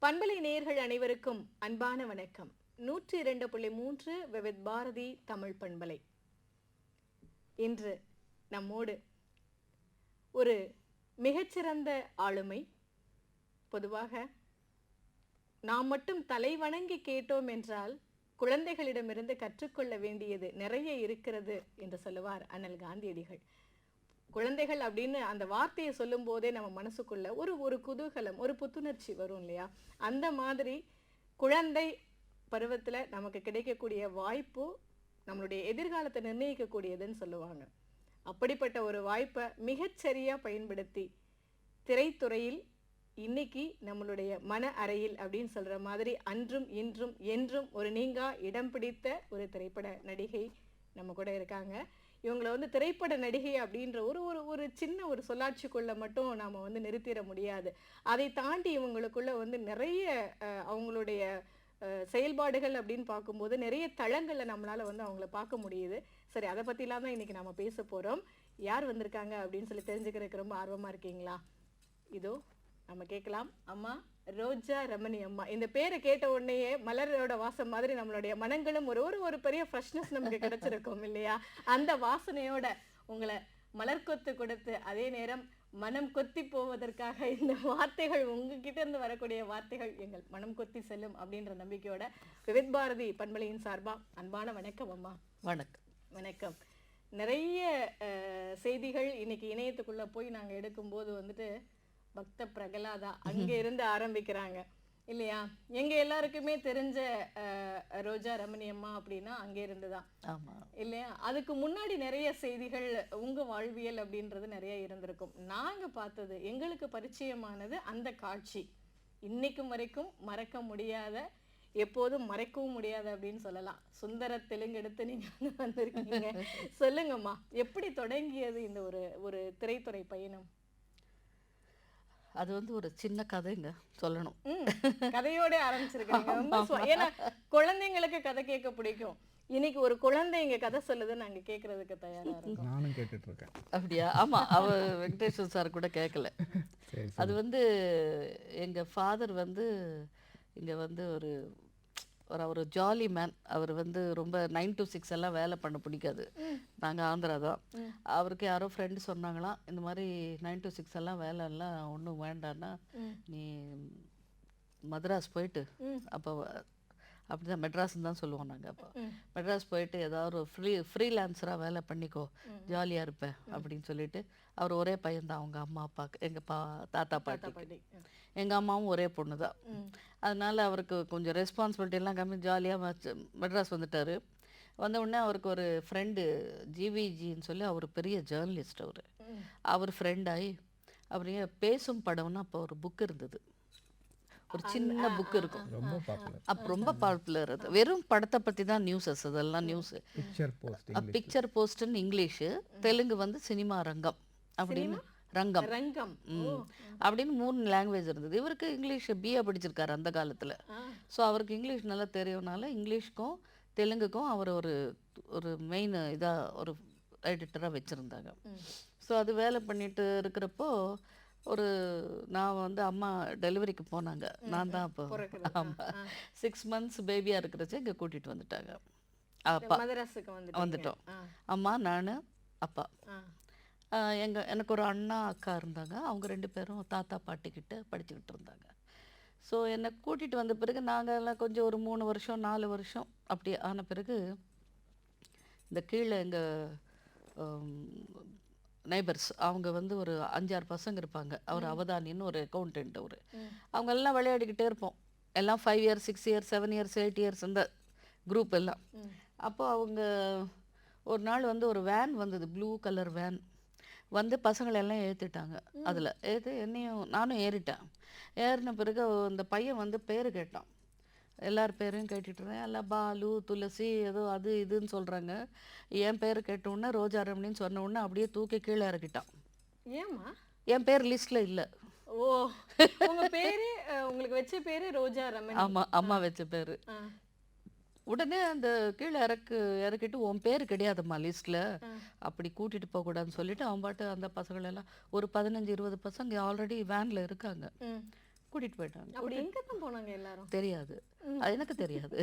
பண்பலை நேயர்கள் அனைவருக்கும் அன்பான வணக்கம். 102.3 விவித் பாரதி தமிழ் பண்பலை. இன்று நம்மோடு ஒரு மிகச்சிறந்த ஆளுமை. பொதுவாக நாம் மட்டும் தலை வணங்கி கேட்டோம் என்றால் குழந்தைகளிடமிருந்து கற்றுக்கொள்ள வேண்டியது நிறைய இருக்கிறது என்று சொல்லுவார் அண்ணல் காந்தியடிகள். குழந்தைகள் அப்படின்னு அந்த வார்த்தையை சொல்லும் போதே நம்ம மனசுக்குள்ள ஒரு குதூகலம், ஒரு புத்துணர்ச்சி வரும் இல்லையா? அந்த மாதிரி குழந்தை பருவத்துல நமக்கு கிடைக்கக்கூடிய வாய்ப்பு நம்மளுடைய எதிர்காலத்தை நிர்ணயிக்கக்கூடியதுன்னு சொல்லுவாங்க. அப்படிப்பட்ட ஒரு வாய்ப்பை மிகச்சரியா பயன்படுத்தி திரைத்துறையில் இன்னைக்கு நம்மளுடைய மன அறையில் அப்படின்னு சொல்ற மாதிரி அன்றும் இன்றும் என்றும் ஒரு நீங்கா இடம் பிடித்த ஒரு திரைப்பட நடிகை நம்ம கூட இருக்காங்க. இவங்களை திரைப்பட நடிகை அப்படின்ற ஒரு சின்ன ஒரு சொல்லாட்சிக்குள்ள மட்டும் நாம நிறுத்திட முடியாது. அதை தாண்டி இவங்களுக்குள்ள நிறைய அவங்களுடைய செயல்பாடுகள் அப்படின்னு பார்க்கும்போது நிறைய தளங்கள்ல நம்மளால அவங்கள பார்க்க முடியுது. சரி, அதை பத்திலாம் தான் இன்னைக்கு நாம பேச போறோம். யார் வந்திருக்காங்க அப்படின்னு சொல்லி தெரிஞ்சுக்கிறதுக்கு ரொம்ப ஆர்வமா இருக்கீங்களா? இதோ நம்ம கேட்கலாம். அம்மா ரோஜா ரமணி அம்மா. இந்த பேரை கேட்ட உடனேயே மலரோட வாசம் மாதிரி நம்மளுடைய மனங்களும் ஒரு பெரிய ஃப்ரெஷ்னஸ் நமக்கு கிடைச்சிருக்கும் இல்லையா? அந்த வாசனையோட உங்களை மலர் கொத்து கொடுத்து அதே நேரம் மனம் கொத்தி போவதற்காக இந்த வார்த்தைகள் உங்ககிட்ட இருந்து வரக்கூடிய வார்த்தைகள் எங்கள் மனம் கொத்தி செல்லும் அப்படின்ற நம்பிக்கையோட விவித் பாரதி பண்பலையின் சார்பா அன்பான வணக்கம் அம்மா. வணக்கம். வணக்கம். நிறைய செய்திகள் இன்னைக்கு இணையத்துக்குள்ள போய் நாங்க எடுக்கும்போது பக்த பிரகலாதா அங்க இருந்து ஆரம்பிக்கிறாங்க இல்லையா? எங்க எல்லாருக்குமே தெரிஞ்ச ரோஜா ரமணி அம்மா அப்படின்னா அங்க இருந்துதான் இல்லையா? அதுக்கு முன்னாடி நிறைய செய்திகள் உங்க வாழ்வியல் அப்படின்றது நிறைய இருந்திருக்கும். நாங்க பார்த்தது, எங்களுக்கு பரிச்சயமானது அந்த காட்சி இன்னைக்கும் வரைக்கும் மறக்க முடியாத, எப்போதும் மறைக்கவும் முடியாது அப்படின்னு சொல்லலாம். சுந்தர தெலுங்கு எடுத்து நீங்க வந்திருக்கீங்க. சொல்லுங்கம்மா, எப்படி தொடங்கியது இந்த ஒரு திரைத்துறை பயணம்? அது ஒரு சின்ன கதைங்க சொல்லணும். கதையோட ஆரம்பிச்சிருக்கீங்க. ஏன்னா குழந்தைங்களுக்கு கதை கேட்க பிடிக்கும். இன்னைக்கு ஒரு குழந்தை இங்க கதை சொல்லுது, நாங்க கேட்கறதுக்கு தயாரா இருக்கோம். நானும் கேட்டுட்டு இருக்கேன். அப்படியா? ஆமா, அவ வெங்கடேஸ்வர் சார் கூட கேட்கல. அது எங்க ஃபாதர் இங்க ஒரு ஜாலி மேன். அவர் ரொம்ப 9 to 6 எல்லாம் வேலை பண்ண பிடிக்காது. நாங்கள் ஆந்திரா தான். அவருக்கு யாரோ ஃப்ரெண்டு சொன்னாங்களாம், இந்த மாதிரி 9 to 6 எல்லாம் வேலை எல்லாம் ஒன்றும் வேண்டான்னா நீ மദ്രാஸ் போயிட்டு, அப்போ அப்படிதான் மெட்ராஸ்ன்னு தான் சொல்லுவோம் நாங்கள். அப்போ மெட்ராஸ் போயிட்டு ஏதாவது ஒரு ஃப்ரீலான்சராக வேலை பண்ணிக்கோ, ஜாலியாக இருப்பேன் அப்படின்னு சொல்லிட்டு. அவர் ஒரே பையன்தான் அவங்க அம்மா அப்பாவுக்கு, எங்கள் தாத்தா பாட்டி. எங்கள் அம்மாவும் ஒரே பொண்ணு தான். அதனால அவருக்கு கொஞ்சம் ரெஸ்பான்சிபிலிட்டி எல்லாம் கம்மி, ஜாலியாக மெட்ராஸ் வந்துட்டார். வந்த உடனே அவருக்கு ஒரு ஃப்ரெண்டு ஜிவிஜின்னு சொல்லி, அவர் பெரிய ஜேர்னலிஸ்ட். அவர் ஃப்ரெண்டாகி அப்படியே பேசும் படம்னு அப்போ ஒரு புக் இருந்தது, ஒரு சின்ன புக் இருக்கும். அப்போ ரொம்ப பாப்புலர். அது வெறும் படத்தை பற்றி தான் நியூஸஸ், அதெல்லாம் நியூஸு. பிக்சர் போஸ்ட்னு இங்கிலீஷு, தெலுங்கு சினிமா ரங்கம் அப்படின்னு ரங்கம் அப்படின்னு 3 லாங்குவேஜ் இருந்தது. இவருக்கு இங்கிலீஷ் பிஏ படிச்சிருக்காரு அந்த காலத்தில். ஸோ அவருக்கு இங்கிலீஷ் நல்லா தெரியறதுனால இங்கிலீஷ்க்கும் தெலுங்குக்கும் அவர் ஒரு மெயின் இதாக ஒரு எடிட்டராக வச்சுருந்தாங்க. ஸோ அது வேலை பண்ணிட்டு இருக்கிறப்போ நான் அம்மா டெலிவரிக்கு போனாங்க. நான் தான் அப்போ ஆமாம் 6 months பேபியாக இருக்கிறச்சே இங்கே கூட்டிகிட்டு வந்துட்டாங்க. அப்பா வந்துட்டோம். அம்மா, நான், அப்பா. எனக்கு ஒரு அண்ணா அக்கா இருந்தாங்க. அவங்க 2 பேரும் தாத்தா பாட்டிக்கிட்ட படிச்சுக்கிட்டு இருந்தாங்க. ஸோ என்னை கூட்டிகிட்டு வந்த பிறகு நாங்கள் எல்லாம் கொஞ்சம் ஒரு 3 வருஷம் 4 வருஷம் அப்படி ஆன பிறகு இந்த கீழே எங்கள் நைபர்ஸ் அவங்க ஒரு 5-6 பசங்க இருப்பாங்க. அவர் அவதானின்னு ஒரு அக்கௌண்டன்ட். அவங்க எல்லாம் விளையாடிக்கிட்டே இருப்போம். எல்லாம் 5 years 6 years 7 years 8 years இந்த குரூப் எல்லாம். அப்போ அவங்க ஒரு நாள் ஒரு வேன் வந்தது, ப்ளூ கலர் வேன் பசங்களெல்லாம் ஏற்றிட்டாங்க. அதில் நானும் ஏறிட்டேன். ஏறின பிறகு அந்த பையன் பேர் கேட்டான். எல்லார் பேரையும் கேட்டுட்டு இருந்தேன். எல்லாம் பாலு, துளசி, ஏதோ அது இதுன்னு சொல்கிறாங்க. என் பேர் கேட்டவுடனே ரோஜா ரமணின்னு சொன்ன உடனே அப்படியே தூக்கி கீழே இறக்கிட்டான். ஏமா? என் பேர் லிஸ்ட்டில் இல்லை. ஓ, உங்க பேரு, உங்களுக்கு வச்ச பேரு ரோஜா ரமணி? ஆமாம், அம்மா வச்ச பேர். உடனே அந்த கீழே இறக்கிட்டு உன் பேர் கிடையாதும்மா லிஸ்ட்டில், அப்படி கூட்டிகிட்டு போகக்கூடாதுன்னு சொல்லிட்டு அவன் பாட்டு அந்த பசங்களெல்லாம் ஒரு 15-20 பசங்க ஆல்ரெடி வேனில் இருக்காங்க. கூட்டிட்டு போயிட்டாங்க. அப்படி எங்க தான் போனாங்க எல்லாரும்? தெரியாது, அது எனக்கு தெரியாது.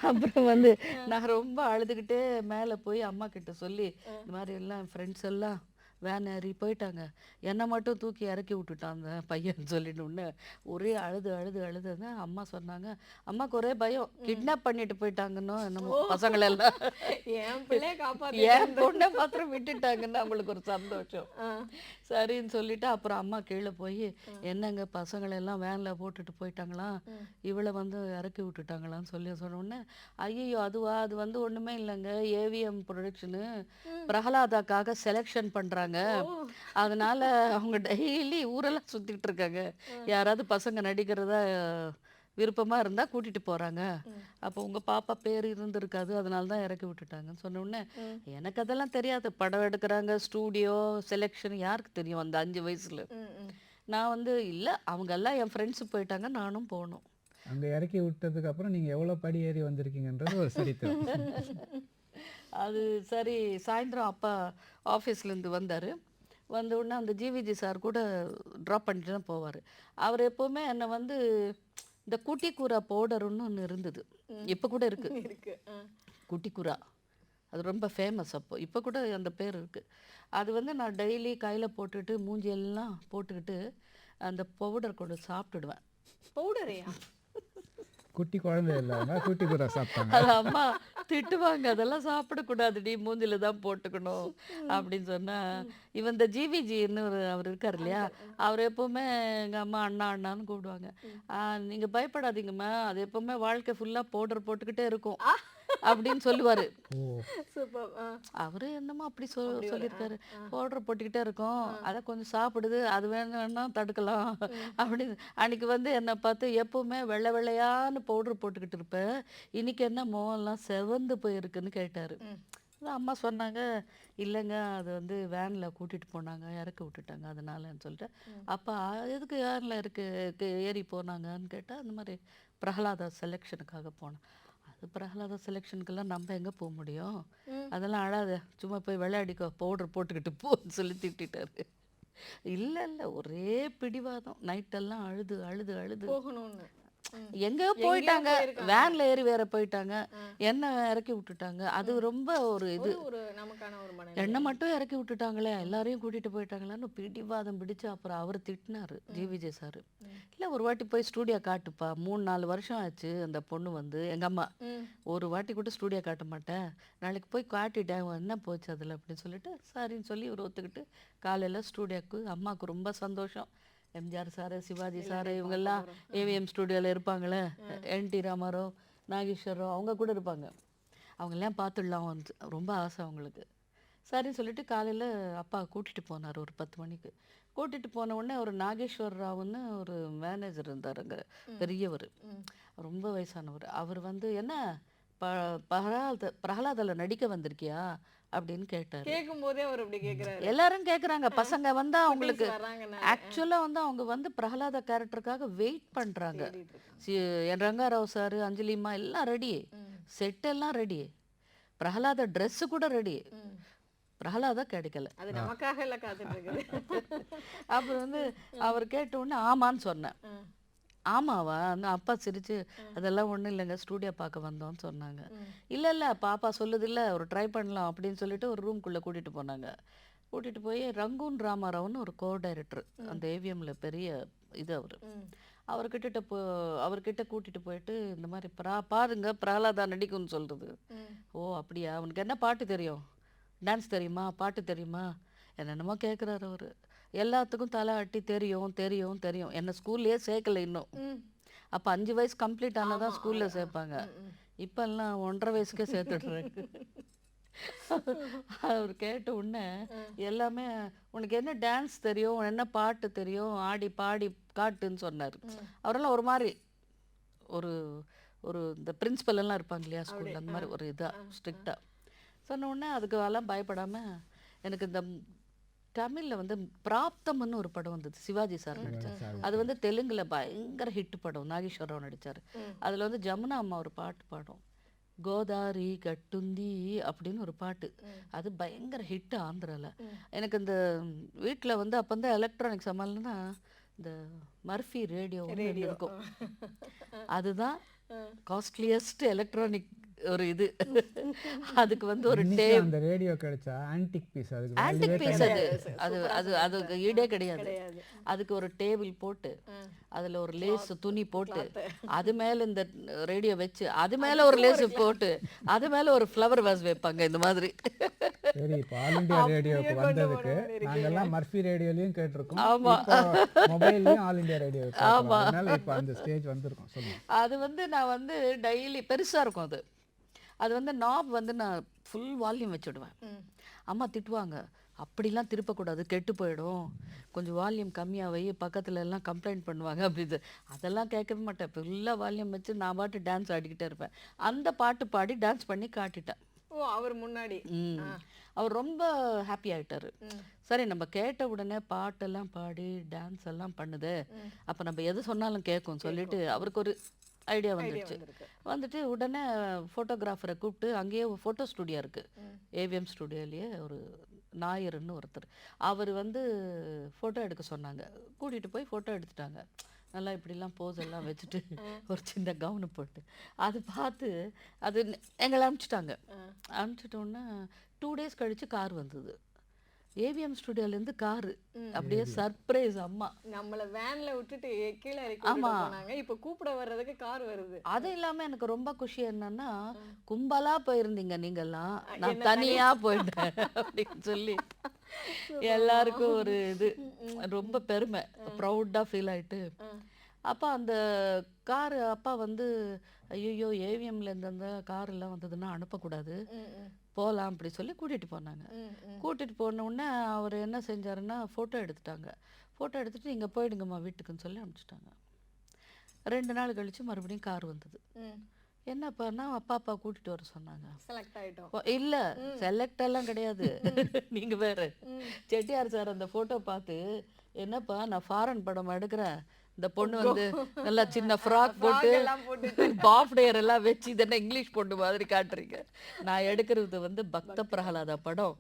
அப்புறம் வந்து நான் ரொம்ப அழுதுகிட்டே மேலே போய் அம்மா கிட்ட சொல்லி இந்த மாதிரி எல்லாம் ஃப்ரெண்ட்ஸ் எல்லாம் வேன் ஏறி போயிட்டாங்க, என்னை மட்டும் தூக்கி இறக்கி விட்டுட்டான் அந்த பையன் சொல்லிட்டு ஒரே அழுது அழுது அழுதுங்க. அம்மா சொன்னாங்க, அம்மாவுக்கு ஒரே பயம், கிட்னாப் பண்ணிட்டு போயிட்டாங்கன்னு என்னமோ பசங்களெல்லாம். என் பிள்ளைய என் பொண்ணை மாத்திரம் விட்டுட்டாங்கன்னு அவங்களுக்கு ஒரு சந்தோஷம். சரின்னு சொல்லிட்டு அப்புறம் அம்மா கீழே போய் என்னங்க பசங்களெல்லாம் வேனில் போட்டுட்டு போயிட்டாங்களாம், இவளை வந்து இறக்கி விட்டுட்டாங்களான்னு சொன்னோடனே, ஐயோ அதுவா, அது வந்து ஒன்றுமே இல்லைங்க, ஏவிஎம் ப்ரொடக்ஷனு பிரகலாதாக்காக செலெக்ஷன் பண்ணுறாங்க, அதனால அவங்க டெய்லி ஊரெல்லாம் சுற்றிட்டு இருக்காங்க, யாராவது பசங்க நடிக்கிறதா விருப்பமாக இருந்தால் கூட்டிகிட்டு போகிறாங்க, அப்போ உங்கள் பாப்பா பேர் இருந்திருக்காது, அதனால தான் இறக்கி விட்டுட்டாங்கன்னு சொன்னோடனே, எனக்கு அதெல்லாம் தெரியாது, படம் எடுக்கிறாங்க, ஸ்டூடியோ செலெக்ஷன் யாருக்கு தெரியும் அந்த 5 வயசில். நான் வந்து இல்லை, அவங்கெல்லாம் என் ஃப்ரெண்ட்ஸு போயிட்டாங்க, நானும் போகணும். அங்கே இறக்கி விட்டதுக்கு அப்புறம் நீங்கள் எவ்வளோ படி ஏறி வந்திருக்கீங்கன்றது ஒரு சரித்திரம். அது சரி, சாயந்தரம் அப்பா ஆஃபீஸ்லேருந்து வந்தார். வந்த உடனே அந்த ஜிவிஜி சார் கூட ட்ராப் பண்ணிட்டு தான் போவார். அவர் எப்போவுமே என்னை வந்து இந்த குட்டி கூரா பவுடர்னு ஒன்று இருந்தது, இப்போ கூட இருக்குது, குட்டி கூரா, அது ரொம்ப ஃபேமஸ் அப்போ, இப்போ கூட அந்த பேர் இருக்குது. அது வந்து நான் டெய்லி கையில் போட்டுட்டு மூஞ்சியெல்லாம் போட்டுக்கிட்டு அந்த பவுடர் கொண்டு சாப்பிட்டுடுவேன். பவுடரையா? குட்டி குழந்தை இல்லாம குட்டி கூரை சாப்பிட்டாங்க. அது அம்மா திட்டுவாங்க, அதெல்லாம் சாப்பிடக்கூடாதுடி, மூஞ்சில தான் போட்டுக்கணும் அப்படின்னு சொன்னா. இவன் இந்த ஜிவிஜின்னு அவர் இருக்கார் இல்லையா, அவர் எப்பவுமே எங்கள் அம்மா அண்ணா அண்ணான்னு கூப்பிடுவாங்க. நீங்கள் பயப்படாதீங்கம்மா, அது எப்பவுமே வாழ்க்கை ஃபுல்லாக பவுடர் போட்டுக்கிட்டே இருக்கும் அப்படின்னு சொல்லுவார். அவரு என்னமோ அப்படி சொல்லியிருக்காரு, பவுடர் போட்டுக்கிட்டே இருக்கோம், அதை கொஞ்சம் சாப்பிடுது, அது வேணும்னா தடுக்கலாம் அப்படின்னு. அன்னைக்கு வந்து என்னை பார்த்து எப்பவுமே வெள்ளை வெள்ளையான்னு பவுடர் போட்டுக்கிட்டு இருப்பேன், இன்னைக்கு என்ன முகம்லாம் செவந்து போயிருக்குன்னு கேட்டார். அம்மா சொன்னாங்க, இல்லைங்க அது வந்து வேனில் கூட்டிகிட்டு போனாங்க, இறக்கி விட்டுட்டாங்க அதனாலன்னு சொல்லிட்டு. அப்போ எதுக்கு வேனில் ஏறி போனாங்கன்னு கேட்டால், அந்த மாதிரி பிரகலாதா செலெக்ஷனுக்காக போனேன். அது பிரகலாதா செலெக்ஷனுக்கெல்லாம் நம்ம எங்கே போக முடியும், அதெல்லாம் அழாத, சும்மா போய் விளையாடிக்கோ, பவுடர் போட்டுக்கிட்டு போன்னு சொல்லி திட்டாரு. இல்லை இல்லை, ஒரே பிடிவாதம், நைட்டெல்லாம் அழுது அழுது அழுது போகணும்னு. எங்கேயோ போயிட்டாங்க, வேன்ல ஏறி வேற போயிட்டாங்க, என்ன இறக்கி விட்டுட்டாங்க, அது ரொம்ப ஒரு இது, என்ன மட்டும் இறக்கி விட்டுட்டாங்களே, எல்லாரையும் கூட்டிட்டு போயிட்டாங்களான்னு பிடிவாதம் பிடிச்சு அப்புறம் அவர் திட்டினாரு ஜிவிஜே சார். இல்லை ஒரு வாட்டி போய் ஸ்டூடியோ காட்டுப்பா, 3-4 வருஷம் ஆச்சு அந்த பொண்ணு வந்து, எங்கள் அம்மா ஒரு வாட்டி கூட ஸ்டூடியோ காட்ட மாட்டேன், நாளைக்கு போய் காட்டிட்டேன், என்ன போச்சு அதில் அப்படின்னு சொல்லிட்டு சரின்னு சொல்லி இவர் ஒத்துக்கிட்டு காலையில் ஸ்டூடியோக்கு. அம்மாவுக்கு ரொம்ப சந்தோஷம். எம்ஜிஆர் சார், சிவாஜி சார், இவங்கெல்லாம் ஏவிஎம் ஸ்டூடியோவில் இருப்பாங்களே, என்டி ராமாராவ், நாகேஸ்வரராவ், அவங்க கூட இருப்பாங்க, அவங்கெல்லாம் பார்த்துடலாம் வந்து ரொம்ப ஆசை அவங்களுக்கு. சரின்னு சொல்லிட்டு காலையில் அப்பா கூட்டிகிட்டு போனார் ஒரு 10 மணிக்கு. கூட்டிகிட்டு போன உடனே ஒரு நாகேஸ்வர ராவ்னு ஒரு மேனேஜர் இருந்தார் அங்கே, பெரியவர், ரொம்ப வயசானவர். அவர் வந்து என்ன பிரகலாதில் நடிக்க வந்திருக்கியா அப்படின்னு கேட்டார். கேட்கும் போதே அவர் அப்படி கேட்குறாரு. எல்லாரும் கேட்குறாங்க, பசங்க வந்து அவங்களுக்கு ஆக்சுவலாக வந்து அவங்க வந்து பிரகலாத கேரக்டருக்காக வெயிட் பண்ணுறாங்க. என் ரங்காராவ் சார், அஞ்சலிம்மா எல்லாம் ரெடி, செட்டெல்லாம் ரெடி, பிரகலாத ட்ரெஸ்ஸு கூட ரெடி, பிரகலாதா கிடைக்கல. அது நமக்காக எல்லாம் காத்துட்டு இருக்குது. அப்புறம் வந்து அவர் கேட்ட உடனே ஆமான்னு சொன்னேன். ஆமாவா? அப்பா சிரிச்சு, அதெல்லாம் ஒன்றும் இல்லைங்க, ஸ்டூடியோ பார்க்க வந்தோம்னு சொன்னாங்க. இல்லை இல்லை, பாப்பா சொல்லுது இல்லை, ஒரு ட்ரை பண்ணலாம் அப்படின்னு சொல்லிட்டு ஒரு ரூம்குள்ளே கூட்டிகிட்டு போனாங்க. கூட்டிகிட்டு போய் ரங்கூன் ராமாராவ்னு ஒரு கோ டைரக்டர், அந்த ஏவிஎம்மில் பெரிய இது அவர், அவர்கிட்ட கூட்டிகிட்டு போயிட்டு இந்த மாதிரி பாருங்க பிரகலாதா நடிக்கும்னு சொல்கிறது. ஓ அப்படியா, அவனுக்கு என்ன பாட்டு தெரியும், டான்ஸ் தெரியுமா, பாட்டு தெரியுமா, என்னென்னமோ கேட்குறாரு அவர். எல்லாத்துக்கும் தலை ஆட்டி தெரியும் தெரியும் தெரியும். என்னை ஸ்கூல்லையே சேர்க்கல இன்னும். அப்போ 5 வயசு கம்ப்ளீட் ஆனதான் ஸ்கூலில் சேர்ப்பாங்க, இப்போல்லாம் 1.5 வயசுக்கே சேர்த்துடுறாங்க. அவர் கேட்ட உடனே எல்லாமே, உனக்கு என்ன டான்ஸ் தெரியும், என்ன பாட்டு தெரியும், ஆடி பாடி காட்டுன்னு சொன்னார். அவரெல்லாம் ஒரு மாதிரி ஒரு ஒரு இந்த பிரின்சிபல் எல்லாம் இருப்பாங்க இல்லையா ஸ்கூலில், அந்த மாதிரி ஒரு இதாக ஸ்ட்ரிக்டாக சொன்ன உடனே அதுக்கு எல்லாம் பயப்படாமல், எனக்கு இந்த தமிழில் வந்து பிராப்தம்னு ஒரு படம் வந்தது, சிவாஜி சார் நடித்தார். அது வந்து தெலுங்கில் பயங்கர ஹிட் படம், நாகேஸ்வரராவ் நடித்தார். அதில் வந்து ஜமுனா அம்மா ஒரு பாட்டு பாடும், கோதாரி கட்டுந்தி அப்படின்னு ஒரு பாட்டு, அது பயங்கர ஹிட் ஆந்திராவில். எனக்கு இந்த வீட்டில் வந்து அப்போ வந்து எலக்ட்ரானிக் சமாளினா இந்த மர்ஃபி ரேடியோன்னு ஒண்ணு இருக்கும். அதுதான் காஸ்ட்லியஸ்ட் எலக்ட்ரானிக் ஒரு இது. அதுக்கு வந்து ஒரு இன்னைக்கு அந்த ரேடியோ கிடைச்சா ஆன்டிக் பீஸ், அதுக்கு ஆன்டிக் வேல்யூவே பீஸ் கிடையாது. அது. அதுக்கு ஈடே கிடையாது. கிடையாது. அதுக்கு ஒரு டேபிள் போட்டு அதுல ஒரு லேஸ் துணி போட்டு அது மேல இந்த ரேடியோ வச்சு அது மேல ஒரு லேஸ் போட்டு அது மேல ஒரு ஃப்ளவர் வாஸ் வைப்பாங்க இந்த மாதிரி. சரி, இப்போ ஆல் இந்தியா ரேடியோவுக்கு வந்ததுக்கு நாங்கெல்லாம் மர்ஃபி ரேடியோலையும் கேட்டிருக்கோம், ஆமா. இப்போ மொபைல்லையும் ஆல் இந்தியா ரேடியோ கேட்குறோம். அதனால இப்போ அந்த ஸ்டேஜ் வந்திருக்கோம். சொல்லுங்க. அது வந்து நான் வந்து டெய்லி பெருசா இருக்கும் அது. அது வந்து நாப் வந்து நான் ஃபுல் வால்யூம் வச்சுடுவேன். அம்மா திட்டுவாங்க, அப்படிலாம் திருப்பக்கூடாது, கெட்டு போயிடும், கொஞ்சம் வால்யூம் கம்மியாக வை, பக்கத்துல எல்லாம் கம்ப்ளைண்ட் பண்ணுவாங்க அப்படி. அதெல்லாம் கேட்கவே மாட்டேன். ஃபுல்லாக வால்யூம் வச்சு நான் பாட்டு டான்ஸ் ஆடிக்கிட்டே இருப்பேன். அந்த பாட்டு பாடி டான்ஸ் பண்ணி காட்டிட்டேன். ஓ, அவர் முன்னாடி. அவர் ரொம்ப ஹாப்பி ஆயிட்டாரு. சரி, நம்ம கேட்ட உடனே பாட்டெல்லாம் பாடி டான்ஸ் எல்லாம் பண்ணுது, அப்போ நம்ம எது சொன்னாலும் கேட்கும் சொல்லிட்டு அவருக்கு ஒரு ஐடியா வந்துடுச்சு. வந்துட்டு உடனே ஃபோட்டோகிராஃபரை கூப்பிட்டு, அங்கேயே ஃபோட்டோ ஸ்டுடியோ இருக்குது ஏவிஎம் ஸ்டுடியோலேயே, ஒரு நாயர்னு ஒருத்தர், அவர் வந்து ஃபோட்டோ எடுக்க சொன்னாங்க. கூட்டிகிட்டு போய் ஃபோட்டோ எடுத்துட்டாங்க. நல்லா இப்படிலாம் போஸ் எல்லாம் வச்சுட்டு ஒரு சின்ன கவுனு போட்டு அது பார்த்து அது எங்களை அனுப்பிச்சிட்டாங்க. அனுப்பிச்சிட்டோன்னே 2 days கழித்து கார் வந்தது. ஏவிஎம் ஸ்டுடியோலேருந்து காரு. அப்படியே சர்ப்ரைஸ். அம்மா நம்மள வேன்ல விட்டுட்டு கீழே இறக்கி போனாங்க, இப்போ கூப்பிட வர்றதுக்கு கார் வருது. அது இல்லாம எனக்கு ரொம்ப குஷி என்னன்னா, கும்பலா போயிருந்தீங்க நீங்கெல்லாம், நான் தனியா போயிட்டேன் அப்படின்னு சொல்லி எல்லாருக்கும் ஒரு இது ரொம்ப பெருமை, ப்ரௌடா ஃபீல் ஆயிட்டு. அப்போ அந்த காரு அப்பா வந்து, ஐயோ ஏவிஎம்ல இருந்த கார் எல்லாம் வந்ததுன்னா அனுப்பக்கூடாது, போகலாம் அப்படி சொல்லி கூட்டிகிட்டு போனாங்க. கூட்டிகிட்டு போன உடனே அவர் என்ன செஞ்சாருன்னா, ஃபோட்டோ எடுத்துட்டாங்க. ஃபோட்டோ எடுத்துட்டு நீங்கள் போயிடுங்கம்மா வீட்டுக்குன்னு சொல்லி அனுப்பிச்சிட்டாங்க. 2 நாள் கழித்து மறுபடியும் கார் வந்தது. என்னப்பான்னா, அப்பா கூட்டிகிட்டு வர சொன்னாங்க. செலக்ட் ஆயிட்டோம். இல்லை, செலக்ட் எல்லாம் கிடையாது. நீங்கள் வேறு. செட்டியார் சார் அந்த ஃபோட்டோ பார்த்து, என்னப்பா நான் ஃபாரின் படம் எடுக்கிறேன், இந்த பொண்ணு வந்து நல்லா சின்ன ஃப்ராக் போட்டு பாஃப் டேர் எல்லாம் வச்சு இதென்ன இங்கிலீஷ் பொண்ணு மாதிரி காட்டுறீங்க, நான் எடுக்கிறது வந்து பக்த பிரகலாதா படம்,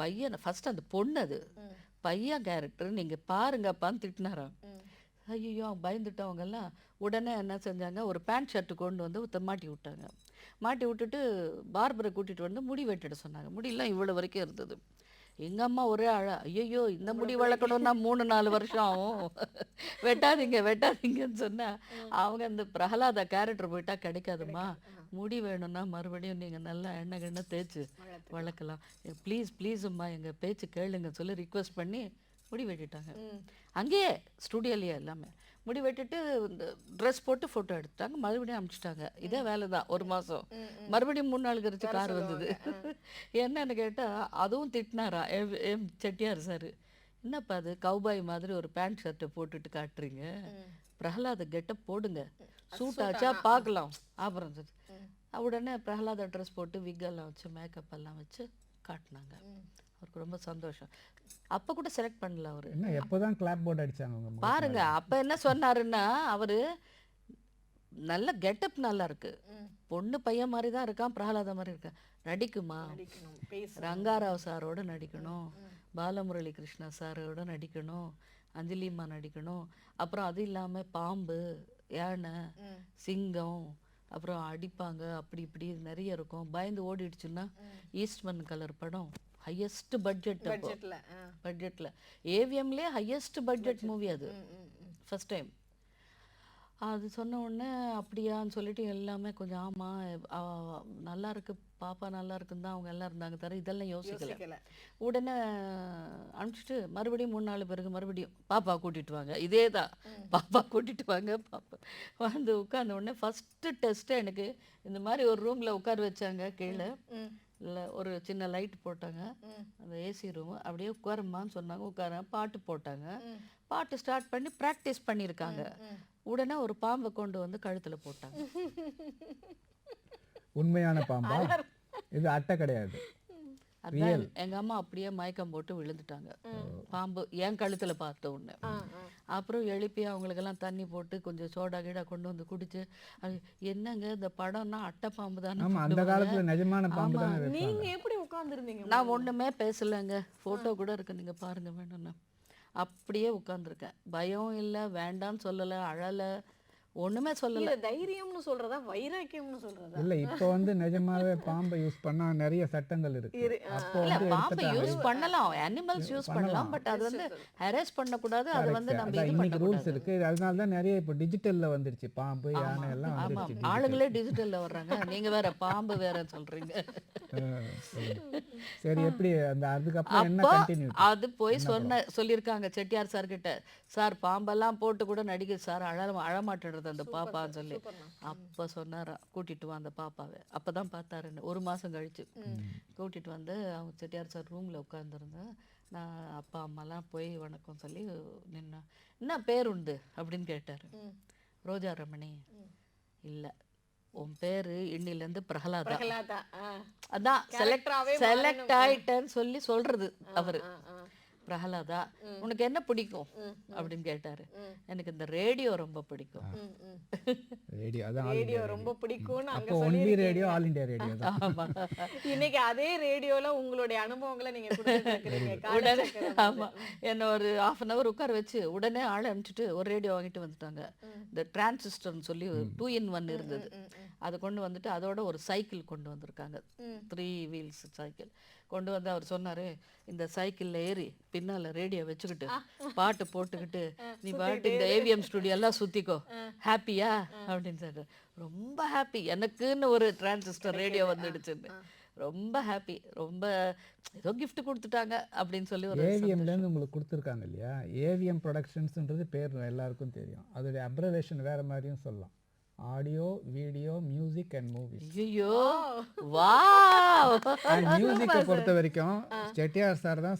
பையன் ஃபர்ஸ்ட் அந்த பொண்ணு, அது பையன் கேரக்டர், நீங்கள் பாருங்கப்பான்னு திட்டினாராம். ஐயோ பயந்துட்டவங்க எல்லாம் உடனே என்ன செஞ்சாங்க, ஒரு பேண்ட் ஷர்ட்டு கொண்டு வந்து மாட்டி விட்டாங்க. மாட்டி விட்டுட்டு பார்பரை கூட்டிகிட்டு வந்து முடி வெட்டிட சொன்னாங்க. முடியெல்லாம் இவ்வளோ வரைக்கும் இருந்தது. எங்கள் அம்மா ஒரே ஐயோ இந்த முடி வளர்க்கணும்னா 3-4 வருஷம் ஆகும், வெட்டாதீங்கன்னு சொன்னால், அவங்க அந்த பிரகலாதா கேரக்டர் போயிட்டா கிடைக்காதுமா, முடி வேணும்னா மறுபடியும் நீங்கள் நல்லா எண்ணெய் தேய்ச்சி வளர்க்கலாம், ப்ளீஸும்மா எங்கள் பேச்சு கேளுங்க சொல்லி ரிக்வெஸ்ட் பண்ணி முடி வெட்டிட்டாங்க. அங்கேயே ஸ்டுடியோலேயே எல்லாமே முடி வெட்டிட்டு இந்த ட்ரெஸ் போட்டு ஃபோட்டோ எடுத்துட்டாங்க. மறுபடியும் அனுப்பிச்சிட்டாங்க. இதே வேலை தான் 1 மாதம். மறுபடியும் 3 நாள் கழிச்சு கார் வந்தது. என்னன்னு கேட்டால் அதுவும் திட்டினாரா எம் செட்டியார் சார், என்னப்பா அது கவுபாய் மாதிரி ஒரு பேண்ட் ஷர்ட்டை போட்டுட்டு காட்டுறீங்க, பிரகலாத கெட்டப் போடுங்க, சூட் ஆச்சா பார்க்கலாம் அப்புறம். உடனே பிரகலாத ட்ரெஸ் போட்டு விக்கெல்லாம் வச்சு மேக்கப் எல்லாம் வச்சு காட்டினாங்க. அவருக்கு ரொம்ப சந்தோஷம். அப்போ கூட செலக்ட் பண்ணல அவரு. எப்போதான் கிளாப் போர்டு அடிச்சாங்க பாருங்க. அப்போ என்ன சொன்னாருன்னா, அவரு நல்ல கெட்டப் நல்லா இருக்கு, பொண்ணு பையன் மாதிரி தான் இருக்கான், பிரகலாத மாதிரி இருக்கான், நடிக்குமா, ரங்காராவ் சாரோட நடிக்கணும், பாலமுரளி கிருஷ்ணா சாரோட நடிக்கணும், அஞ்சலிம்மா நடிக்கணும், அப்புறம் அது இல்லாமல் பாம்பு, யானை, சிங்கம், அப்புறம் அடிப்பாங்க, அப்படி இப்படி நிறைய இருக்கும், பயந்து ஓடிடுச்சுன்னா ஈஸ்ட்மன் கலர் படம், ஹையஸ்ட் பட்ஜெட்டில் ஏவிஎம்லேயே ஹையஸ்ட் பட்ஜெட் மூவி அது ஃபர்ஸ்ட் டைம். அது சொன்ன உடனே அப்படியான்னு சொல்லிட்டு எல்லாமே கொஞ்சம் ஆமாம் நல்லா இருக்கு, பாப்பா நல்லா இருக்குன்னு தான் அவங்க எல்லாம் இருந்தாங்க, தர இதெல்லாம் யோசிக்கல. உடனே அனுப்பிச்சிட்டு மறுபடியும் 3 நாள் பிறகு மறுபடியும் பாப்பா கூட்டிகிட்டு வாங்க, இதே தான் பாப்பா கூட்டிகிட்டு வாங்க. பாப்பா வந்து உட்கார்ந்த உடனே ஃபஸ்ட்டு டெஸ்ட்டு எனக்கு இந்த மாதிரி ஒரு ரூமில் உட்கார வச்சாங்க. கீழே இல்லை ஒரு சின்ன லைட் போட்டாங்க, அந்த ஏசி ரூமு, அப்படியே உட்காரம்மான்னு சொன்னாங்க. உட்கார பாட்டு போட்டாங்க. பாட்டு ஸ்டார்ட் பண்ணி ப்ராக்டிஸ் பண்ணியிருக்காங்க. உடனே ஒரு பாம்பை கொண்டு வந்து கழுத்தில் போட்டாங்க. உண்மையான பாம்பா? இது அட்டை கிடையாது. அதான் எங்கள் அம்மா அப்படியே மயக்கம் போட்டு விழுந்துட்டாங்க, பாம்பு என் கழுத்தில் பார்த்த உடனே. அப்புறம் எழுப்பி அவங்களுக்கெல்லாம் தண்ணி போட்டு கொஞ்சம் சோடா கீடா கொண்டு வந்து குடிச்சு, என்னங்க இந்த படம்னா அட்டை பாம்பு தானே, அந்த காலத்துல நிஜமான பாம்பு தானே. நீங்க எப்படி உட்கார்ந்துருந்தீங்க? நான் ஒண்ணுமே பேசலைங்க, ஃபோட்டோ கூட இருக்கு, நீங்க பாருங்க வேணும்னா. அப்படியே உட்காந்துருக்கேன். பயம் இல்லை, வேண்டான்னு சொல்லலை, அழலை, ஒன்றுமே சொல்லலை. இதை தைரியம்னு சொல்றதா வைராக்கியம்னு சொல்றதா? இல்லை இப்போ வந்து நிஜமாவே பாம்பை யூஸ் பண்ணா நிறைய சட்டங்கள் இருக்கு. அப்போ இல்லை, வந்து பாம்பை எடுத்துட்டாங்க. யூஸ் பண்ணலாம், அனிமல்ஸ் யூஸ் பண்ணலாம், பட் அது வந்து ஹெரேஸ் பண்ணக்கூடாது, அது வந்து Correct. நம்ம அதான் இது இன்னைக்கு ரூல்ஸ் பண்ணக்கூடாது. இருக்கு. அதனால தான் நிறைய இப்போ டிஜிட்டல்ல வந்துருச்சு. பாம்பு, யானை எல்லாம் ஆமா, வந்துருச்சு digital. ஆளுங்களே டிஜிட்டல்ல வர்றாங்க, நீங்க வேற பாம்பு வேறன்னு சொல்றீங்க. சொல்லுங்க. சரி, எப்படி அந்த அதுக்கப்புறம் என்ன அப்போ கண்டினியூ? அது போய் சொல்லியிருக்காங்க செட்டியார் சார் கிட்ட, சார் பாம்பெல்லாம் போட்டு கூட நடிக்குது சார், அழமாட்டேன்றது அந்த பாப்பான்னு சொல்லி. அப்ப சொன்னாரா, கூட்டிட்டு வா அந்த பாப்பாவை. அப்பதான் பார்த்தாருன்னு 1 மாசம் கழிச்சு கூட்டிட்டு வந்து அவங்க செட்டியார் சார் ரூம்ல உட்காந்துருந்தேன். நான் அப்பா அம்மாலாம் போய் வணக்கம் சொல்லி நின்னா, என்ன பேர் உண்டு அப்படின்னு கேட்டாரு. ரோஜா ரமணி. இல்ல, உன் பேரு இன்னிலேருந்து பிரகலாதா. பிரகலாதா. அதான் Character-ஆவே செலக்ட் ஆயிட்டேன்னு சொல்லி சொல்றது அவரு. பிரகலாதா, உனக்கு என்ன பிடிக்கும் அப்படின்னு கேட்டாரு. எனக்கு இந்த ரேடியோ ரொம்ப பிடிக்கும். ரேடியோ, அதான் ரேடியோ ரொம்ப பிடிக்கும்னு அங்க அப்போ only radio, all India radio தான். ஆமா. இன்னைக்கு அதே ரேடியோல உங்களுடைய அனுபவங்களை நீங்க கொடுத்துட்டு இருக்கீங்க. உடனே ஆமா, என்ன ஒரு 1/2 hour உட்கார வச்சு உடனே ஆளை அனுப்பிச்சிட்டு ஒரு ரேடியோ வாங்கிட்டு வந்துட்டாங்க. இந்த டிரான்சிஸ்டர்னு சொல்லி 2-in-1 இருந்தது. அதை கொண்டு வந்துட்டு அதோட ஒரு சைக்கிள் கொண்டு வந்திருக்காங்க, 3 wheels சைக்கிள் கொண்டு வந்து அவர் சொன்னாரு, இந்த சைக்கிள்ல ஏறி பின்னால ரேடியோ வச்சுக்கிட்டு பாட்டு போட்டுக்கிட்டு நீ பாட்டு இந்த ஏவிஎம் ஸ்டுடியோ எல்லாம் சுத்திக்கோ, ஹாப்பியா அப்படின்னு சொல்லிட்டு. ரொம்ப ஹாப்பி, எனக்குன்னு ஒரு டிரான்சிஸ்டர் ரேடியோ வந்துடுச்சுன்னு ரொம்ப ஹாப்பி. ரொம்ப ஏதோ gift கொடுத்துட்டாங்க அப்படின்னு சொல்லி ஒரு ஏவிஎம்லேருந்து உங்களுக்கு கொடுத்துருக்காங்க இல்லையா? ஏவிஎம் ப்ரொடக்ஷன்ஸ்ன்றது பேர் எல்லாருக்கும் தெரியும். அதோடைய அப்ரவேஷன் வேற மாதிரியும் சொல்லலாம். Audio, video, music and movies. ஐயோ வாவ். அண்ட் மியூசிக்கை பொறுத்த வரைக்கும் செட்டியார் சார் தான்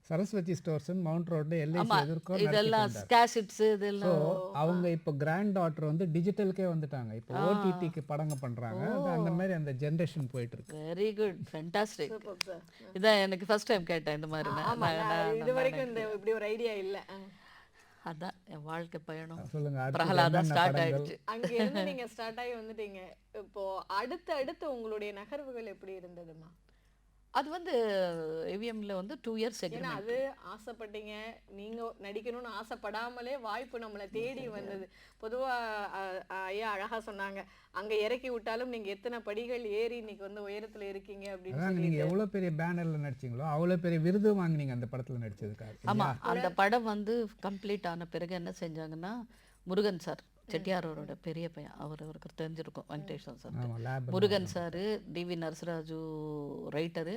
சரஸ்வதி ஸ்டோர்ஸ் மவுண்ட் ரோட்ல எல்ஐசி எதிர்க்கும் இதெல்லாம் கேசட்ஸ் இதெல்லாம். ஸோ அவங்க இப்போ கிராண்ட் டாட்டர் வந்து டிஜிட்டலுக்கே வந்துட்டாங்க. இப்போ ஓடிடிக்கு படங்க பண்றாங்க. அது அந்த மாதிரி அந்த ஜென்ரேஷன் போயிட்டு இருக்கு. Very good, fantastic. Superb sir. இதான் எனக்கு ஃபர்ஸ்ட் டைம் கேட்டேன் இந்த மாதிரி. இது வரைக்கும் இந்த இப்படி ஒரு ஐடியா இல்ல. அதான் என் வாழ்க்கை பயணம். சொல்லுங்க, அடுத்து பிரகலாதா என்னென்ன ஸ்டார்ட் படங்கள்? ஆயிடுச்சு. அங்க இருந்து நீங்க ஸ்டார்ட் ஆகி வந்துட்டீங்க. இப்போ அடுத்து உங்களுடைய நகர்வுகள் எப்படி இருந்ததுமா? அது வந்து ஏவிஎம்ல வந்து 2 years ஏன்னா எக்ரிமெண்ட். அது ஆசைப்பட்டீங்க, நீங்க நடிக்கணும்னு ஆசைப்படாமலே வாய்ப்பு நம்மளை தேடி வந்தது. பொதுவா ஐயா அழகா சொன்னாங்க, அங்க இறக்கி விட்டாலும் நீங்க எத்தனை படிகள் ஏறி இன்னைக்கு வந்து உயரத்துல இருக்கீங்க அப்படின்னு அதான் நீங்க எவ்வளவு பெரிய பேனர்ல நடிச்சீங்களோ அவ்வளவு பெரிய விருது வாங்குனீங்க அந்த படத்துல நடிச்சதுக்காக. ஆமா, அந்த படம் வந்து கம்ப்ளீட் ஆன பிறகு என்ன செஞ்சாங்கன்னா, முருகன் சார் செட்டியாரோட பெரிய பையன், அவருக்கு தெரிஞ்சிருக்கும், வெங்கடேஸ்வரன் சார். ஆமா, lab Murugan sir, TV Narasaraju writer,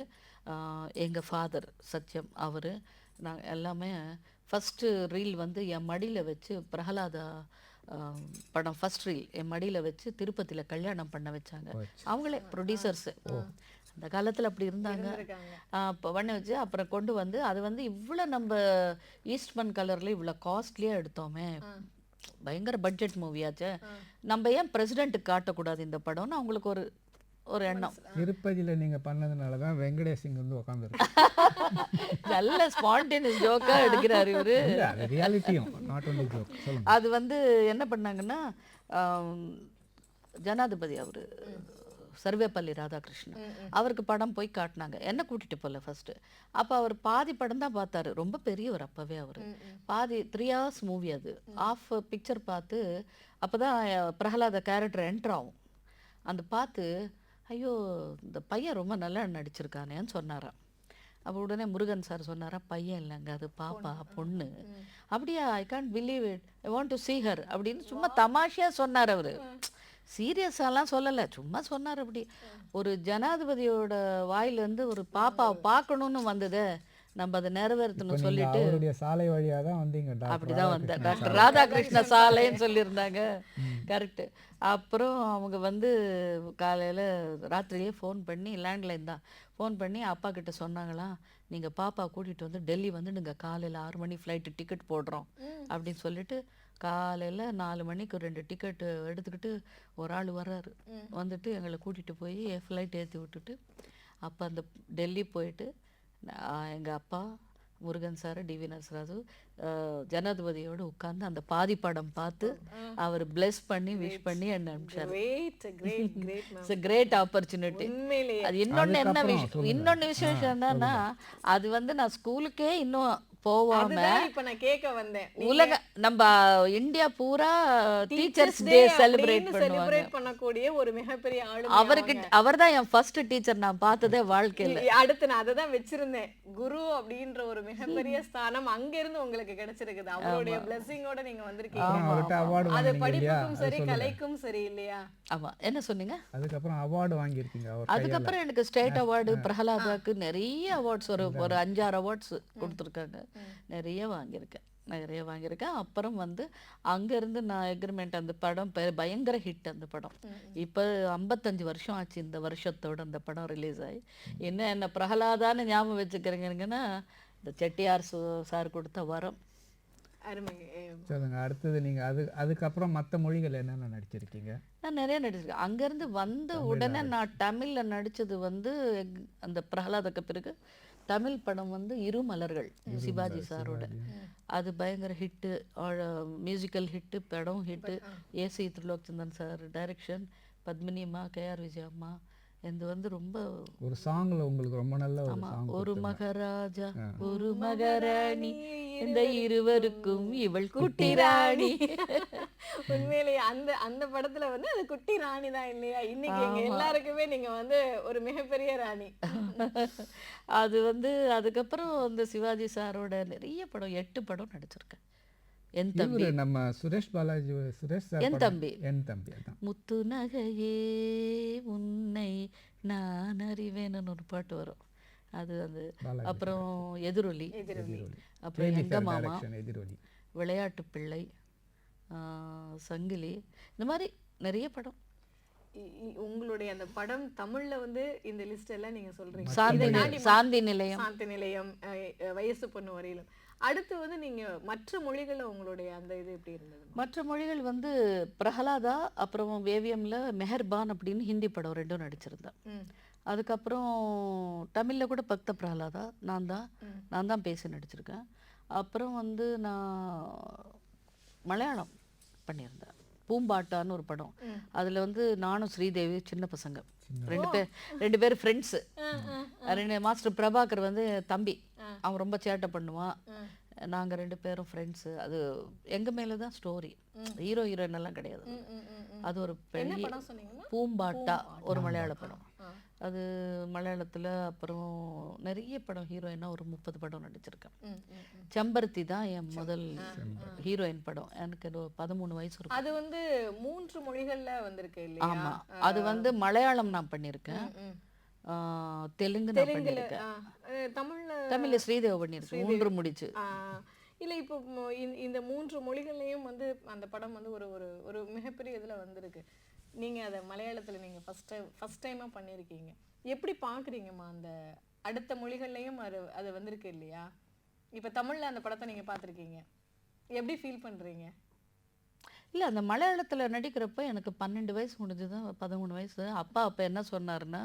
எங்கள் ஃபாதர் சத்யம் அவர், நாங்கள் எல்லாமே ஃபஸ்ட்டு ரீல் வந்து என் மடியில் வச்சு பிரகலாதா படம் ஃபர்ஸ்ட் ரீல் என் மடியில் வச்சு திருப்பதியில் கல்யாணம் பண்ண வச்சாங்க. அவங்களே ப்ரொடியூசர்ஸு. அந்த காலத்தில் அப்படி இருந்தாங்க. அப்போ பண்ண வச்சு அப்புறம் கொண்டு வந்து அது வந்து இவ்வளோ நம்ம ஈஸ்ட்மன் கலரில் இவ்வளோ காஸ்ட்லியாக எடுத்தோமே, பயங்கர பட்ஜெட் மூவியாச்சு, நம்ம ஏன் பிரசிடென்ட்டுக்கு காட்டக்கூடாது இந்த படம்னு அவங்களுக்கு ஒரு எண்ணம். திருப்பதியில நீங்க பண்ணதுனால தான் வெங்கடேஷ் இங்க வந்து உட்காந்துருக்கு. நல்ல ஸ்பான்டேனியஸ் ஜோக்கா எடுக்கிறாரு இவரு. அது ரியாலிட்டியும் நாட் ஒன்லி ஜோக். சொல்லுங்க. அது வந்து என்ன பண்ணாங்கன்னா, ஜனாதிபதி அவரு சர்வேப்பள்ளி ராதாகிருஷ்ணன் அவருக்கு படம் போய் காட்டினாங்க. என்ன கூட்டிட்டு போகல ஃபர்ஸ்ட். அப்போ அவர் பாதி படம் தான் பார்த்தாரு. ரொம்ப பெரியவர் அப்பவே அவர். பாதி 3 hours மூவி அது. ஆஃப் பிக்சர் பார்த்து அப்பதான் பிரகலாத கேரக்டர் என்டர் ஆகும். அந்த பார்த்து ஐயோ இந்த பையன் ரொம்ப நல்லா நடிச்சிருக்கானேன்னு சொன்னாராம். அப்போ உடனே முருகன் சார் சொன்னாரா, பையன் இல்லைங்க அது பாப்பா, பொண்ணு. அப்படியா, I can't believe it, I want to see her அப்படின்னு சும்மா தமாஷையாக சொன்னார் அவர். சீரியஸாலாம் சொல்லலை, சும்மா சொன்னார். அப்படி ஒரு ஜனாதிபதியோட வாயிலிருந்து ஒரு பாப்பாவை பார்க்கணும்னு வந்ததே, நம்ம அதை நிறைவேற்றணும் சொல்லிட்டு அவருடைய சாலை வழியா தான் வந்தீங்க. அப்படிதான் வந்தேன். டாக்டர் ராதாகிருஷ்ண சாலைன்னு சொல்லியிருந்தாங்க. கரெக்டு. அப்புறம் அவங்க வந்து காலையில் ராத்திரியே ஃபோன் பண்ணி, லேண்ட்லைன் தான் ஃபோன் பண்ணி அப்பா கிட்ட சொன்னாங்களாம், நீங்கள் பாப்பா கூட்டிகிட்டு வந்து டெல்லி வந்துடுங்க, காலையில் 6 மணி ஃப்ளைட்டு டிக்கெட் போடுறோம் அப்படின்னு சொல்லிட்டு காலையில் 4 மணிக்கு 2 டிக்கெட்டு எடுத்துக்கிட்டு ஒரு ஆள் வர்றாரு. வந்துட்டு எங்களை கூட்டிகிட்டு போய் ஃப்ளைட் ஏற்றி விட்டுட்டு அப்போ அந்த டெல்லி போயிட்டு எங்கள் அப்பா, முருகன் சார், டிவி நரசராஜு ஜனாதிபதியோடு உட்கார்ந்து அந்த பாதி படம் பார்த்து அவர் பிளெஸ் பண்ணி விஷ் பண்ணி என்ன அனுப்பிச்சார். It's a great opportunity. அது இன்னொன்று என்ன விஷயம், இன்னொன்று விசேஷம் என்னன்னா, அது வந்து நான் ஸ்கூலுக்கே இன்னும் போவாம அதுதான் இப்ப நான் கேட்க வந்தேன். உலக நம்ம இந்தியா பூரா டீச்சர்ஸ் டே செலிப்ரேட் பண்ணுவாங்க. செலிப்ரேட் பண்ணக்கூடிய ஒரு மிகப்பெரிய ஆளுமை அவருக்கு அவர்தான் என் ஃபர்ஸ்ட் டீச்சர் நான் பார்த்ததே வாழ்க்கையில. அடுத்து நான் அதை தான் வச்சிருந்தேன். குரு அப்படின்ற ஒரு மிகப்பெரிய ஸ்தானம் அங்க இருந்து உங்களுக்கு கிடைச்சிருக்குது. அவருடைய பிளெஸிங்கோட நீங்க வந்திருக்கீங்க. அது படிப்புக்கும் சரி கலைக்கும் சரி இல்லையா? ஆமா. என்ன சொன்னீங்க? அதுக்கப்புறம் அவார்டு வாங்கியிருக்கீங்க. அதுக்கப்புறம் எனக்கு ஸ்டேட் அவார்டு, பிரகலாதாக்கு நிறைய அவார்ட்ஸ், ஒரு 5-6 அவார்ட்ஸ் கொடுத்துருக்காங்க. நிறைய வாங்கியிருக்கேன். அப்புறம் வந்து அங்கேருந்து நான் எக்ரிமெண்ட், அந்த படம் பயங்கர ஹிட். அந்த படம் இப்போ 55 வருஷம் ஆச்சு இந்த வருஷத்தோட அந்த படம் ரிலீஸ் ஆகி. என்ன பிரகலாதான்னு ஞாபகம் வச்சுக்கிறீங்கன்னா இந்த செட்டியார் சார் கொடுத்த வரம். சொல்லுங்க, அடுத்தது நீங்க அதுக்கப்புறம் மற்ற மொழிகள் என்னென்ன நடிச்சிருக்கீங்க? நான் நிறைய நடிச்சிருக்கேன். அங்கேருந்து வந்த உடனே நான் தமிழ்ல நடிச்சது வந்து அந்த பிரகலாதுக்கு பிறகு தமிழ் படம் வந்து இருமலர்கள், சிவாஜி சாரோட. அது பயங்கர ஹிட்டு, மியூசிக்கல் ஹிட்டு, படம் hit. AC Thirulokchandar sir direction, Padmini அம்மா, கேஆர் விஜயா அம்மா. இது வந்து ரொம்ப ஒரு சாங்ல உங்களுக்கு ரொம்ப நல்ல ஒரு சாங். ஒரு மகாராஜா ஒரு மகாராணி, இந்த இருவருக்கும் இவள் குட்டி ராணி. உண்மையிலேயே அந்த படத்துல வந்து அது குட்டி ராணி தான் இல்லையா? இன்னைக்கு எங்க எல்லாருக்குமே நீங்க வந்து ஒரு மிகப்பெரிய ராணி. அது வந்து அதுக்கப்புறம் இந்த சிவாஜி சாரோட நிறைய படம், 8 படம் நடிச்சிருக்கேன். என் தம்பி, நம்ம சுரேஷ் பாலாஜி, சுரேஷ் சார் என் தம்பி அதான். முத்து நகையே உன்னை நான் அறிவேன்னு ஒரு பாட்டு வரும். அது அப்புறம் எதிரொலி, அப்புறம் எங்க மாமா, விளையாட்டு பிள்ளை, சங்கிலி, இந்த மாதிரி நிறைய படம். உங்களுடைய அந்த படம் தமிழ்ல வந்து இந்த லிஸ்ட் எல்லாம் நீங்க சொல்றீங்க. சாந்தி நிலையம், வயசு பொண்ணு வரையிலும். அடுத்து வந்து நீங்க மற்ற மொழிகள்ல உங்களுடைய அந்த இது எப்படி இருந்தது? மற்ற மொழிகள் வந்து பிரகலாதா, அப்புறம் வேவியம்ல மெஹர்பான் அப்படின்னு ஹிந்தி படம் 2 நடிச்சிருந்தேன். அதுக்கப்புறம் தமிழ்ல கூட பக்த பிரகலாதா நான் தான் பேசி நடிச்சிருக்கேன். அப்புறம் வந்து நான் மலையாளம் பண்ணியிருந்தேன், பூம்பாட்டான்னு ஒரு படம். அதுல வந்து நானும் ஸ்ரீதேவி சின்ன பசங்க, 2 பேர் ஃப்ரெண்ட்ஸு. மாஸ்டர் பிரபாகர் வந்து தம்பி, அவன் ரொம்ப சேட்டை பண்ணுவான். நாங்கள் 2 பேரும் ஃப்ரெண்ட்ஸு. அது எங்கள் மேலே தான் ஸ்டோரி, ஹீரோயின் எல்லாம் கிடையாது. அது ஒரு பெரிய பூம்பாட்டா, ஒரு மலையாள படம். அது மலையாளத்தில். அப்புறம் நிறைய படம் ஹீரோயினாக ஒரு 30 படம் நடிச்சிருக்கேன். செம்பருத்தி தான் என் முதல் ஹீரோயின் படம். எனக்கு 13 வயசு இருக்கும். அது வந்து 3 மொழிகள்ல வந்திருக்கு இல்லையா? ஆமாம். அது வந்து மலையாளம் நான் பண்ணியிருக்கேன், தெலுங்கு நான் பண்ணியிருக்கேன், தமிழ்ல ஸ்ரீதேவ பண்ணியிருக்கேன். 3 முடிச்சு. இல்லை, இப்போ இந்த 3 மொழிகள்லையும் வந்து அந்த படம் வந்து ஒரு ஒரு மிகப்பெரிய இதில் வந்திருக்கு. நீங்கள் அதை மலையாளத்தில் நீங்கள் ஃபஸ்ட் டைமாக பண்ணியிருக்கீங்க. எப்படி பார்க்குறீங்கம்மா அந்த அடுத்த மொழிகள்லையும் அது வந்திருக்கு இல்லையா? இப்போ தமிழில் அந்த படத்தை நீங்கள் பார்த்துருக்கீங்க, எப்படி ஃபீல் பண்ணுறீங்க? இல்லை, அந்த மலையாளத்தில் நடிக்கிறப்ப எனக்கு 12 வயசு முடிஞ்சுதான், 13 வயசு. அப்பா அப்போ என்ன சொன்னாருன்னா,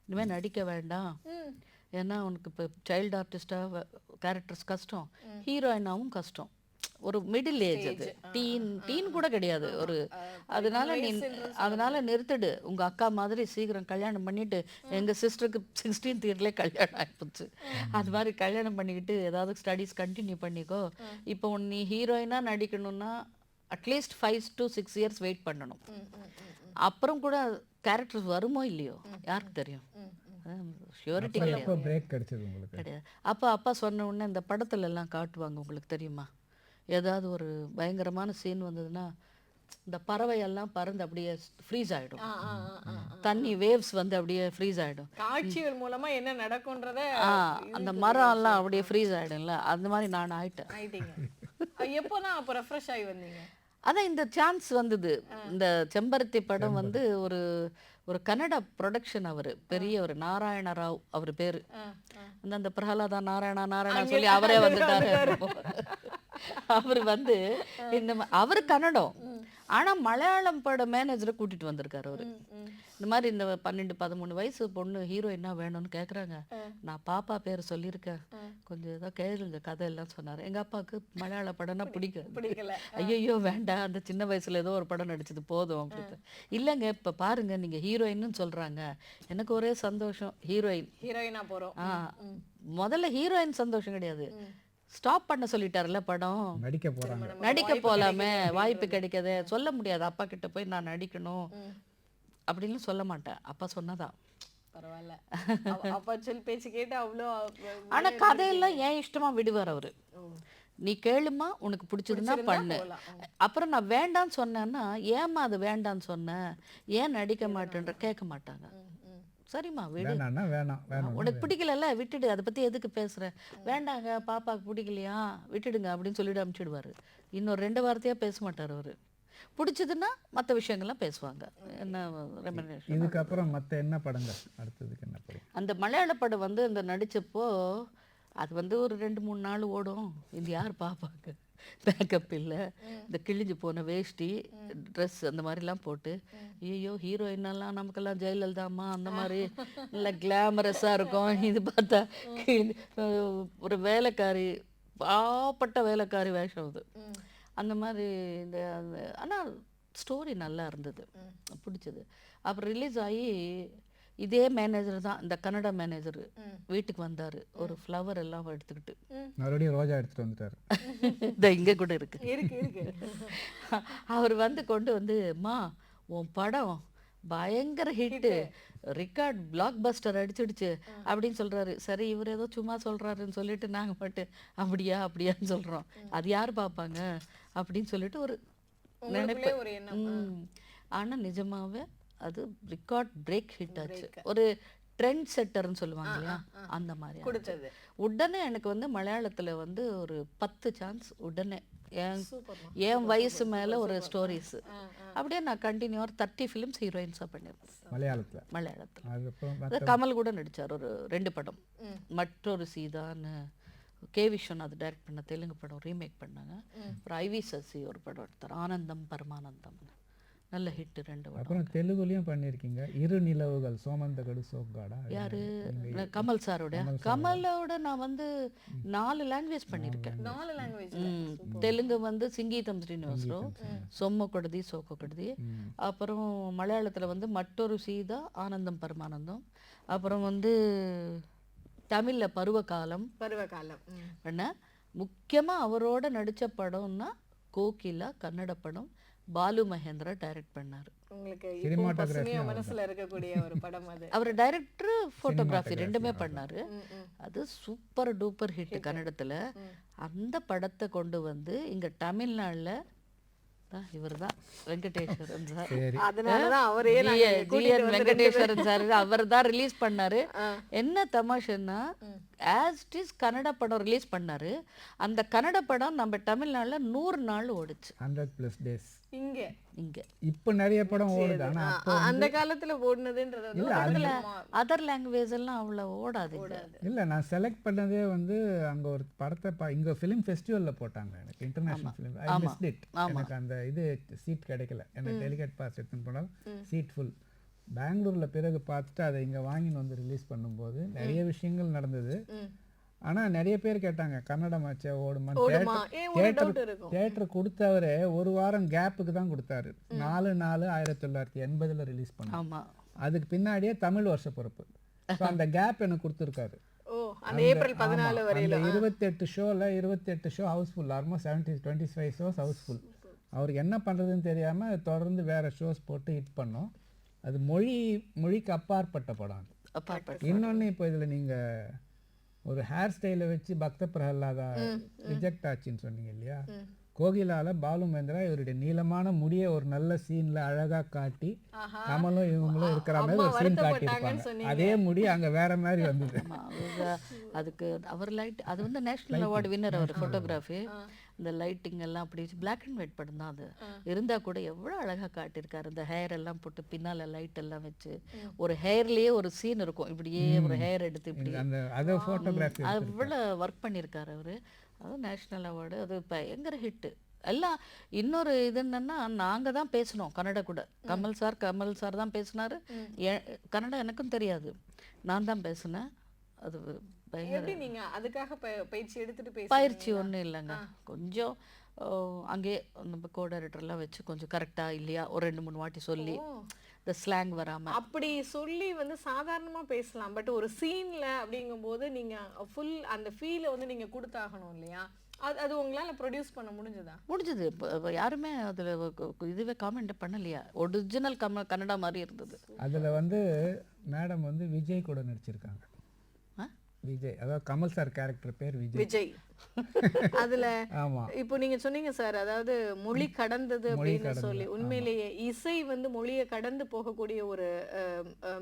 இனிமேல் நடிக்க வேண்டாம், ஏன்னா உனக்கு இப்போ சைல்டு ஆர்டிஸ்டாக கேரக்டர்ஸ் கஷ்டம், ஹீரோயினாவும் கஷ்டம், ஒரு மிடில் ஏஜ், அது டீன் கூட கிடையாது ஒரு. அதனால நிறுத்திடு, உங்கள் அக்கா மாதிரி சீக்கிரம் கல்யாணம் பண்ணிட்டு, எங்கள் சிஸ்டருக்கு 16th இயர்லேயே கல்யாணம் ஆகிப்போச்சு. அது மாதிரி கல்யாணம் பண்ணிக்கிட்டு ஏதாவது ஸ்டடீஸ் கண்டினியூ பண்ணிக்கோ. இப்போ நீ ஹீரோயினாக நடிக்கணும்னா அட்லீஸ்ட் 5 to 6 years வெயிட் பண்ணணும். அப்புறம் கூட கேரக்டர்ஸ் வருமோ இல்லையோ யாருக்கு தெரியும், ஷியூரிட்டி கிடையாது. அப்போ அப்பா சொன்ன உடனே இந்த படத்துல எல்லாம் காட்டுவாங்க, உங்களுக்கு தெரியுமா, ஏதாவது ஒரு பயங்கரமான சீன் வந்ததுன்னா இந்த பறவையெல்லாம் பறந்து அப்படியே ஃப்ரீஸ் ஆகிடும், தண்ணி வேவ்ஸ் வந்து அப்படியே ஃப்ரீஸ் ஆகிடும். காட்சிகள் மூலமா என்ன நடக்கும்ன்றத அந்த மரம் எல்லாம் அப்படியே ஃப்ரீஸ் ஆகிடும்ல, அந்த மாதிரி நான் ஆயிட்டேன். எப்போதான் அப்போ ரெஃப்ரெஷ் ஆகி வந்தீங்க? அதான் இந்த சான்ஸ் வந்தது. இந்த செம்பருத்தி படம் வந்து ஒரு கன்னடா ப்ரொடக்ஷன். அவர் பெரிய ஒரு நாராயண ராவ் அவர் பேரு. அந்த பிரகலாதா நாராயணா சொல்லி அவரே வந்துட்டாரு. அவர் வந்து அவர் கன்னடம், ஆனா மலையாளம் பட மேனேஜரை கூட்டிட்டு வந்திருக்காரு அவரு. இந்த மாதிரி இந்த 12-13 வயசு பொண்ணு ஹீரோயினா வேணும்னு கேட்குறாங்க, நான் பாப்பா பேர் சொல்லியிருக்கேன், கொஞ்சம் ஏதோ கேளுங்க கதை எல்லாம் சொன்னார். எங்கள் அப்பாவுக்கு மலையாள படம்னா பிடிக்கல. ஐயோ வேண்டாம், அந்த சின்ன வயசுல ஏதோ ஒரு படம் நடிச்சது போதும் அப்படின்னு. இல்லைங்க இப்போ பாருங்க நீங்கள் ஹீரோயின்னு சொல்கிறாங்க, எனக்கு ஒரே சந்தோஷம். ஹீரோயினா போகிறோம். முதல்ல ஹீரோயின் சந்தோஷம் கிடையாது, ஸ்டாப் பண்ண சொல்லிட்டாருல்ல படம். நடிக்க போகிறாங்க. நடிக்க போகலாமே, வாய்ப்பு கிடைக்காதே, சொல்ல முடியாது அப்பா கிட்ட போய் நான் நடிக்கணும் அப்படின்னு சொல்ல மாட்டேன். அப்பா சொன்னதான். பரவாயில்ல, அப்பா சொல் பேச்சு கேட்டு அவ்வளோ. ஆனா கதையெல்லாம் ஏன் இஷ்டமா விடுவார் அவரு. நீ கேளுமா, உனக்கு பிடிச்சதுன்னா பண்ணு. அப்புறம் நான் வேண்டான்னு சொன்னேன்னா, ஏம்மா அது வேண்டான்னு சொன்னேன், ஏன் நடிக்க மாட்டேன்ற கேட்க மாட்டாங்க. சரிம்மா விடு, வேணாம்னா வேணாம், வேணும் உனக்கு பிடிக்கலல்ல விட்டுடு, அதை பத்தி எதுக்கு பேசுற, வேண்டாங்க பாப்பாக்கு பிடிக்கலையா விட்டுடுங்க அப்படின்னு சொல்லிட்டு அனுப்பிச்சிடுவாரு. இன்னொரு 2 வார்த்தையா பேச மாட்டார் அவரு. பிடிச்சதுன்னா மற்ற விஷயங்கள்லாம் பேசுவாங்க. என்ன ரெமனேஷன். இதுக்கப்புறம் மற்ற என்ன படங்கள், அடுத்ததுக்கு என்ன படம்? அந்த மலையாள படம் வந்து அந்த நடிச்சப்போ அது வந்து ஒரு 2-3 நாள் ஓடும். இது யார் பார்ப்பாங்க, மேக்கப் இல்லை, இந்த கிழிஞ்சு போன வேஷ்டி ட்ரெஸ் அந்த மாதிரிலாம் போட்டு, ஐயோ ஹீரோயினெல்லாம் நமக்கெல்லாம் ஜெயலலிதாம்மா அந்த மாதிரி நல்லா கிளாமரஸாக இருக்கும். இது பார்த்தா ஒரு வேலைக்காரி, பாவப்பட்ட வேலைக்காரி வேஷம் அது. அந்த மாதிரி இந்த ஆனால் ஸ்டோரி நல்லா இருந்தது, பிடிச்சது. அப்புறம் ரிலீஸ் ஆகி இதே மேனேஜர் தான், இந்த கன்னடா மேனேஜர் வீட்டுக்கு வந்தார், ஒரு ஃப்ளவர் எல்லாம் எடுத்துக்கிட்டு. மறுபடியும் ரோஜா எடுத்துகிட்டு வந்துட்டார். இந்த இங்கே கூட இருக்கு. அவர் வந்து கொண்டு வந்து, மா உன் படம் பயங்கர ஹிட்டு, ரிகார்ட் பிளாக் பஸ்டர் அடிச்சிடுச்சு அப்படின்னு சொல்றாரு. சரி இவர் ஏதோ சும்மா சொல்றாருன்னு சொல்லிட்டு நாங்க பாட்டு அப்படியா அப்படியான்னு சொல்றோம். அது யார் பார்ப்பாங்க அப்படின்னு சொல்லிட்டு ஒரு நினைப்பு. ஆனா நிஜமாவே அது ரிகார்ட் பிரேக் ஹிட் ஆச்சு. ஒரு ட்ரெண்ட் செட்டர்னு சொல்லுவாங்க இல்லையா, அந்த மாதிரி கொடுத்தது. உடனே எனக்கு வந்து மலையாளத்துல வந்து ஒரு 10 சான்ஸ் உடனே, என் வயசு மேல ஒரு ஸ்டோரிஸ் அப்படியே நான் கண்டினியூ 30 ஃபிலிம்ஸ் ஹீரோயின்ஸா பண்ணிருக்கேன் மலையாளத்துல. கமல் கூட நடிச்சார் ஒரு 2 படம். மற்றொரு சீதான்னு கே விஸ்வநாத் டைரக்ட் பண்ண தெலுங்கு படம் ரீமேக் பண்ணாங்க. அப்புறம் ஐவி சசி ஒரு படம் எடுத்தார், ஆனந்தம் பரமானந்தம், நல்ல ஹிட் 2 படம். அப்புறம் தெலுங்குலயும் பண்ணியிருக்கீங்க, இரு நிலவுகள், சோமந்தகடு சோக்காடா. யாரு? கமல் சாரோட. கமலோட நான் வந்து 4 லாங்குவேஜ் பண்ணியிருக்கேன். 4 லாங்குவேஜ். தெலுங்கு வந்து சிங்கீதம் ஸ்ரீனிவாசராவ், சொம்ம கொடுதி சோக்க கொடுதி. அப்புறம் மலையாளத்துல வந்து மற்றொரு சீதா, ஆனந்தம் பரமானந்தம். அப்புறம் வந்து தமிழ்ல பருவகாலம் பண்ண. முக்கியமா அவரோட நடிச்ச படம்னா கோகிலா, கன்னட படம். பாலு மகேந்திரா டைரக்ட் பண்ணாரு. உங்களுக்கு மனசுல இருக்கக்கூடிய ஒரு படம் அது. அவர் டைரக்டர், போட்டோகிராஃபி 2மே பண்ணாரு. அது சூப்பர் டூப்பர் ஹிட் கன்னடத்துல. அந்த படத்தை கொண்டு வந்து இங்க தமிழ்நாடுல இவர்தான் வெங்கடேஸ்வரன் சார், அதனாலதான் அவரே வெங்கடேஸ்வரன் சார் அவர் தான் ரிலீஸ் பண்ணாரு. என்ன தமாஷன்னா, ஆஸ் இட் இஸ் கன்னட படம் ரிலீஸ் பண்ணாரு. அந்த கன்னட படம் நம்ம தமிழ்நாடுல 100 நாள் ஓடுச்சு. 100+ days. இங்க இப்ப நிறைய படம் ஓடுது. ஆனா அந்த காலத்துல ஓடுனதுன்றது அதர் லாங்குவேஜ் எல்லாம் அவ்வளவு ஓடாது. இல்ல நான் செலக்ட் பண்ணதே வந்து அங்க ஒரு படத்தை இங்க ஃபிலிம் ஃபெஸ்டிவல்ல போட்டாங்க. எனக்கு international film, I missed it. எனக்கு அந்த இது சீட் கிடைக்கல. எனக்கு டெலிகேட் பாஸ் எடுத்துன்னு போனால் சீட் ஃபுல். பெங்களூர்ல பிறகு பார்த்துட்டு அதை இங்க வாங்கின்னு வந்து ரிலீஸ் பண்ணும்போது நிறைய விஷயங்கள் நடந்தது. ஆனா நிறைய பேர் கேட்டாங்க, கன்னடம் ஆச்சே ஓடுமா. தியேட்டர் கொடுத்தவரே 1 வாரம் கேப்புக்கு தான் கொடுத்தாரு. 4/4/1980 ரிலீஸ் பண்ணாங்க. அதுக்கு பின்னாடியே தமிழ் வருஷ பிறப்பு. அந்த கேப் எனக்கு கொடுத்துருக்காரு. ஏப்ரல் 14 வரையில 28 ஷோல 28 show housefull. Almost 25 shows housefull. அவருக்கு என்ன பண்றதுன்னு தெரியாம தொடர்ந்து வேற ஷோஸ் போட்டு ஹிட் பண்ணோம். அது மொழிக்கு அப்பாற்பட்ட படம். இன்னொன்னு இப்போ இதுல நீங்க ஒரு ஹேர் ஸ்டைலை வச்சு பக்த பிரஹ்லாதா ரிஜெக்ட் ஆச்சுன்னு சொன்னீங்க இல்லையா. கோகிலால பாலு மகேந்திரா இவருடைய நீளமான முடிய ஒரு நல்ல சீன்ல அழகா காட்டி கமலும் இவங்களும் இருக்கிற மாதிரி ஒரு சீன் காட்டியிருப்பாங்க. அதே முடி அங்க வேற மாதிரி வந்தது. அதுக்கு அவர் லைட், அது வந்து நேஷனல் அவார்டு வின்னர் அவர் ஃபோட்டோகிராஃபி. இந்த லைட்டிங் எல்லாம் அப்படி பிளாக் அண்ட் ஒயிட் படம் தான் அது. இருந்தா கூட எவ்வளோ அழகா காட்டியிருக்காரு. இந்த ஹேர் எல்லாம் போட்டு பின்னால லைட் எல்லாம் வச்சு ஒரு ஹேர்லயே ஒரு சீன் இருக்கும், இப்படியே ஒரு ஹேர் எடுத்து இப்படி அவ்வளோ ஒர்க் பண்ணியிருக்காரு அவரு. அதுவும் நேஷ்னல் அவார்டு. அது பயங்கர ஹிட்டு எல்லாம். இன்னொரு இது என்னன்னா, நாங்கள் தான் பேசணும் கன்னடா கூட. கமல் சார் தான் பேசினாரு. கன்னடா எனக்கும் தெரியாது, நான் தான் பேசினேன். அது பயிற்சி ஒன்றும் இல்லைங்க. கொஞ்சம் அங்கே நம்ம கோ டைரக்டர்லாம் வச்சு கொஞ்சம் கரெக்டாக இல்லையா ஒரு 2-3 வாட்டி சொல்லி, இந்த ஸ்லாங் வராம. அப்படி சொல்லி வந்து சாதாரணமா பேசலாம். பட் ஒரு சீன்ல அப்படிங்கும்போது நீங்க ஃபுல் அந்த ஃபீலை வந்து நீங்க கொடுத்தாகணும் இல்லையா? அது உங்களால ப்ரொடியூஸ் பண்ண முடிஞ்சதா? முடிஞ்சது. இப்போ யாருமே அதில் இதுவே காமெண்ட் பண்ணலையா? ஒரிஜினல் கன்னடா மாதிரி இருந்தது. அதில் வந்து மேடம் வந்து விஜய் கூட நடிச்சிருக்காங்க. விஜய், அதாவது கமல் சார் கேரக்டர் பேர் விஜய். அதுல ஆமா. இப்போ நீங்க சொன்னீங்க சார், அதாவது மொழி கடந்தது அப்படின்னு சொல்லி, உண்மையிலேயே இசை வந்து மொழியை கடந்து போகக்கூடிய ஒரு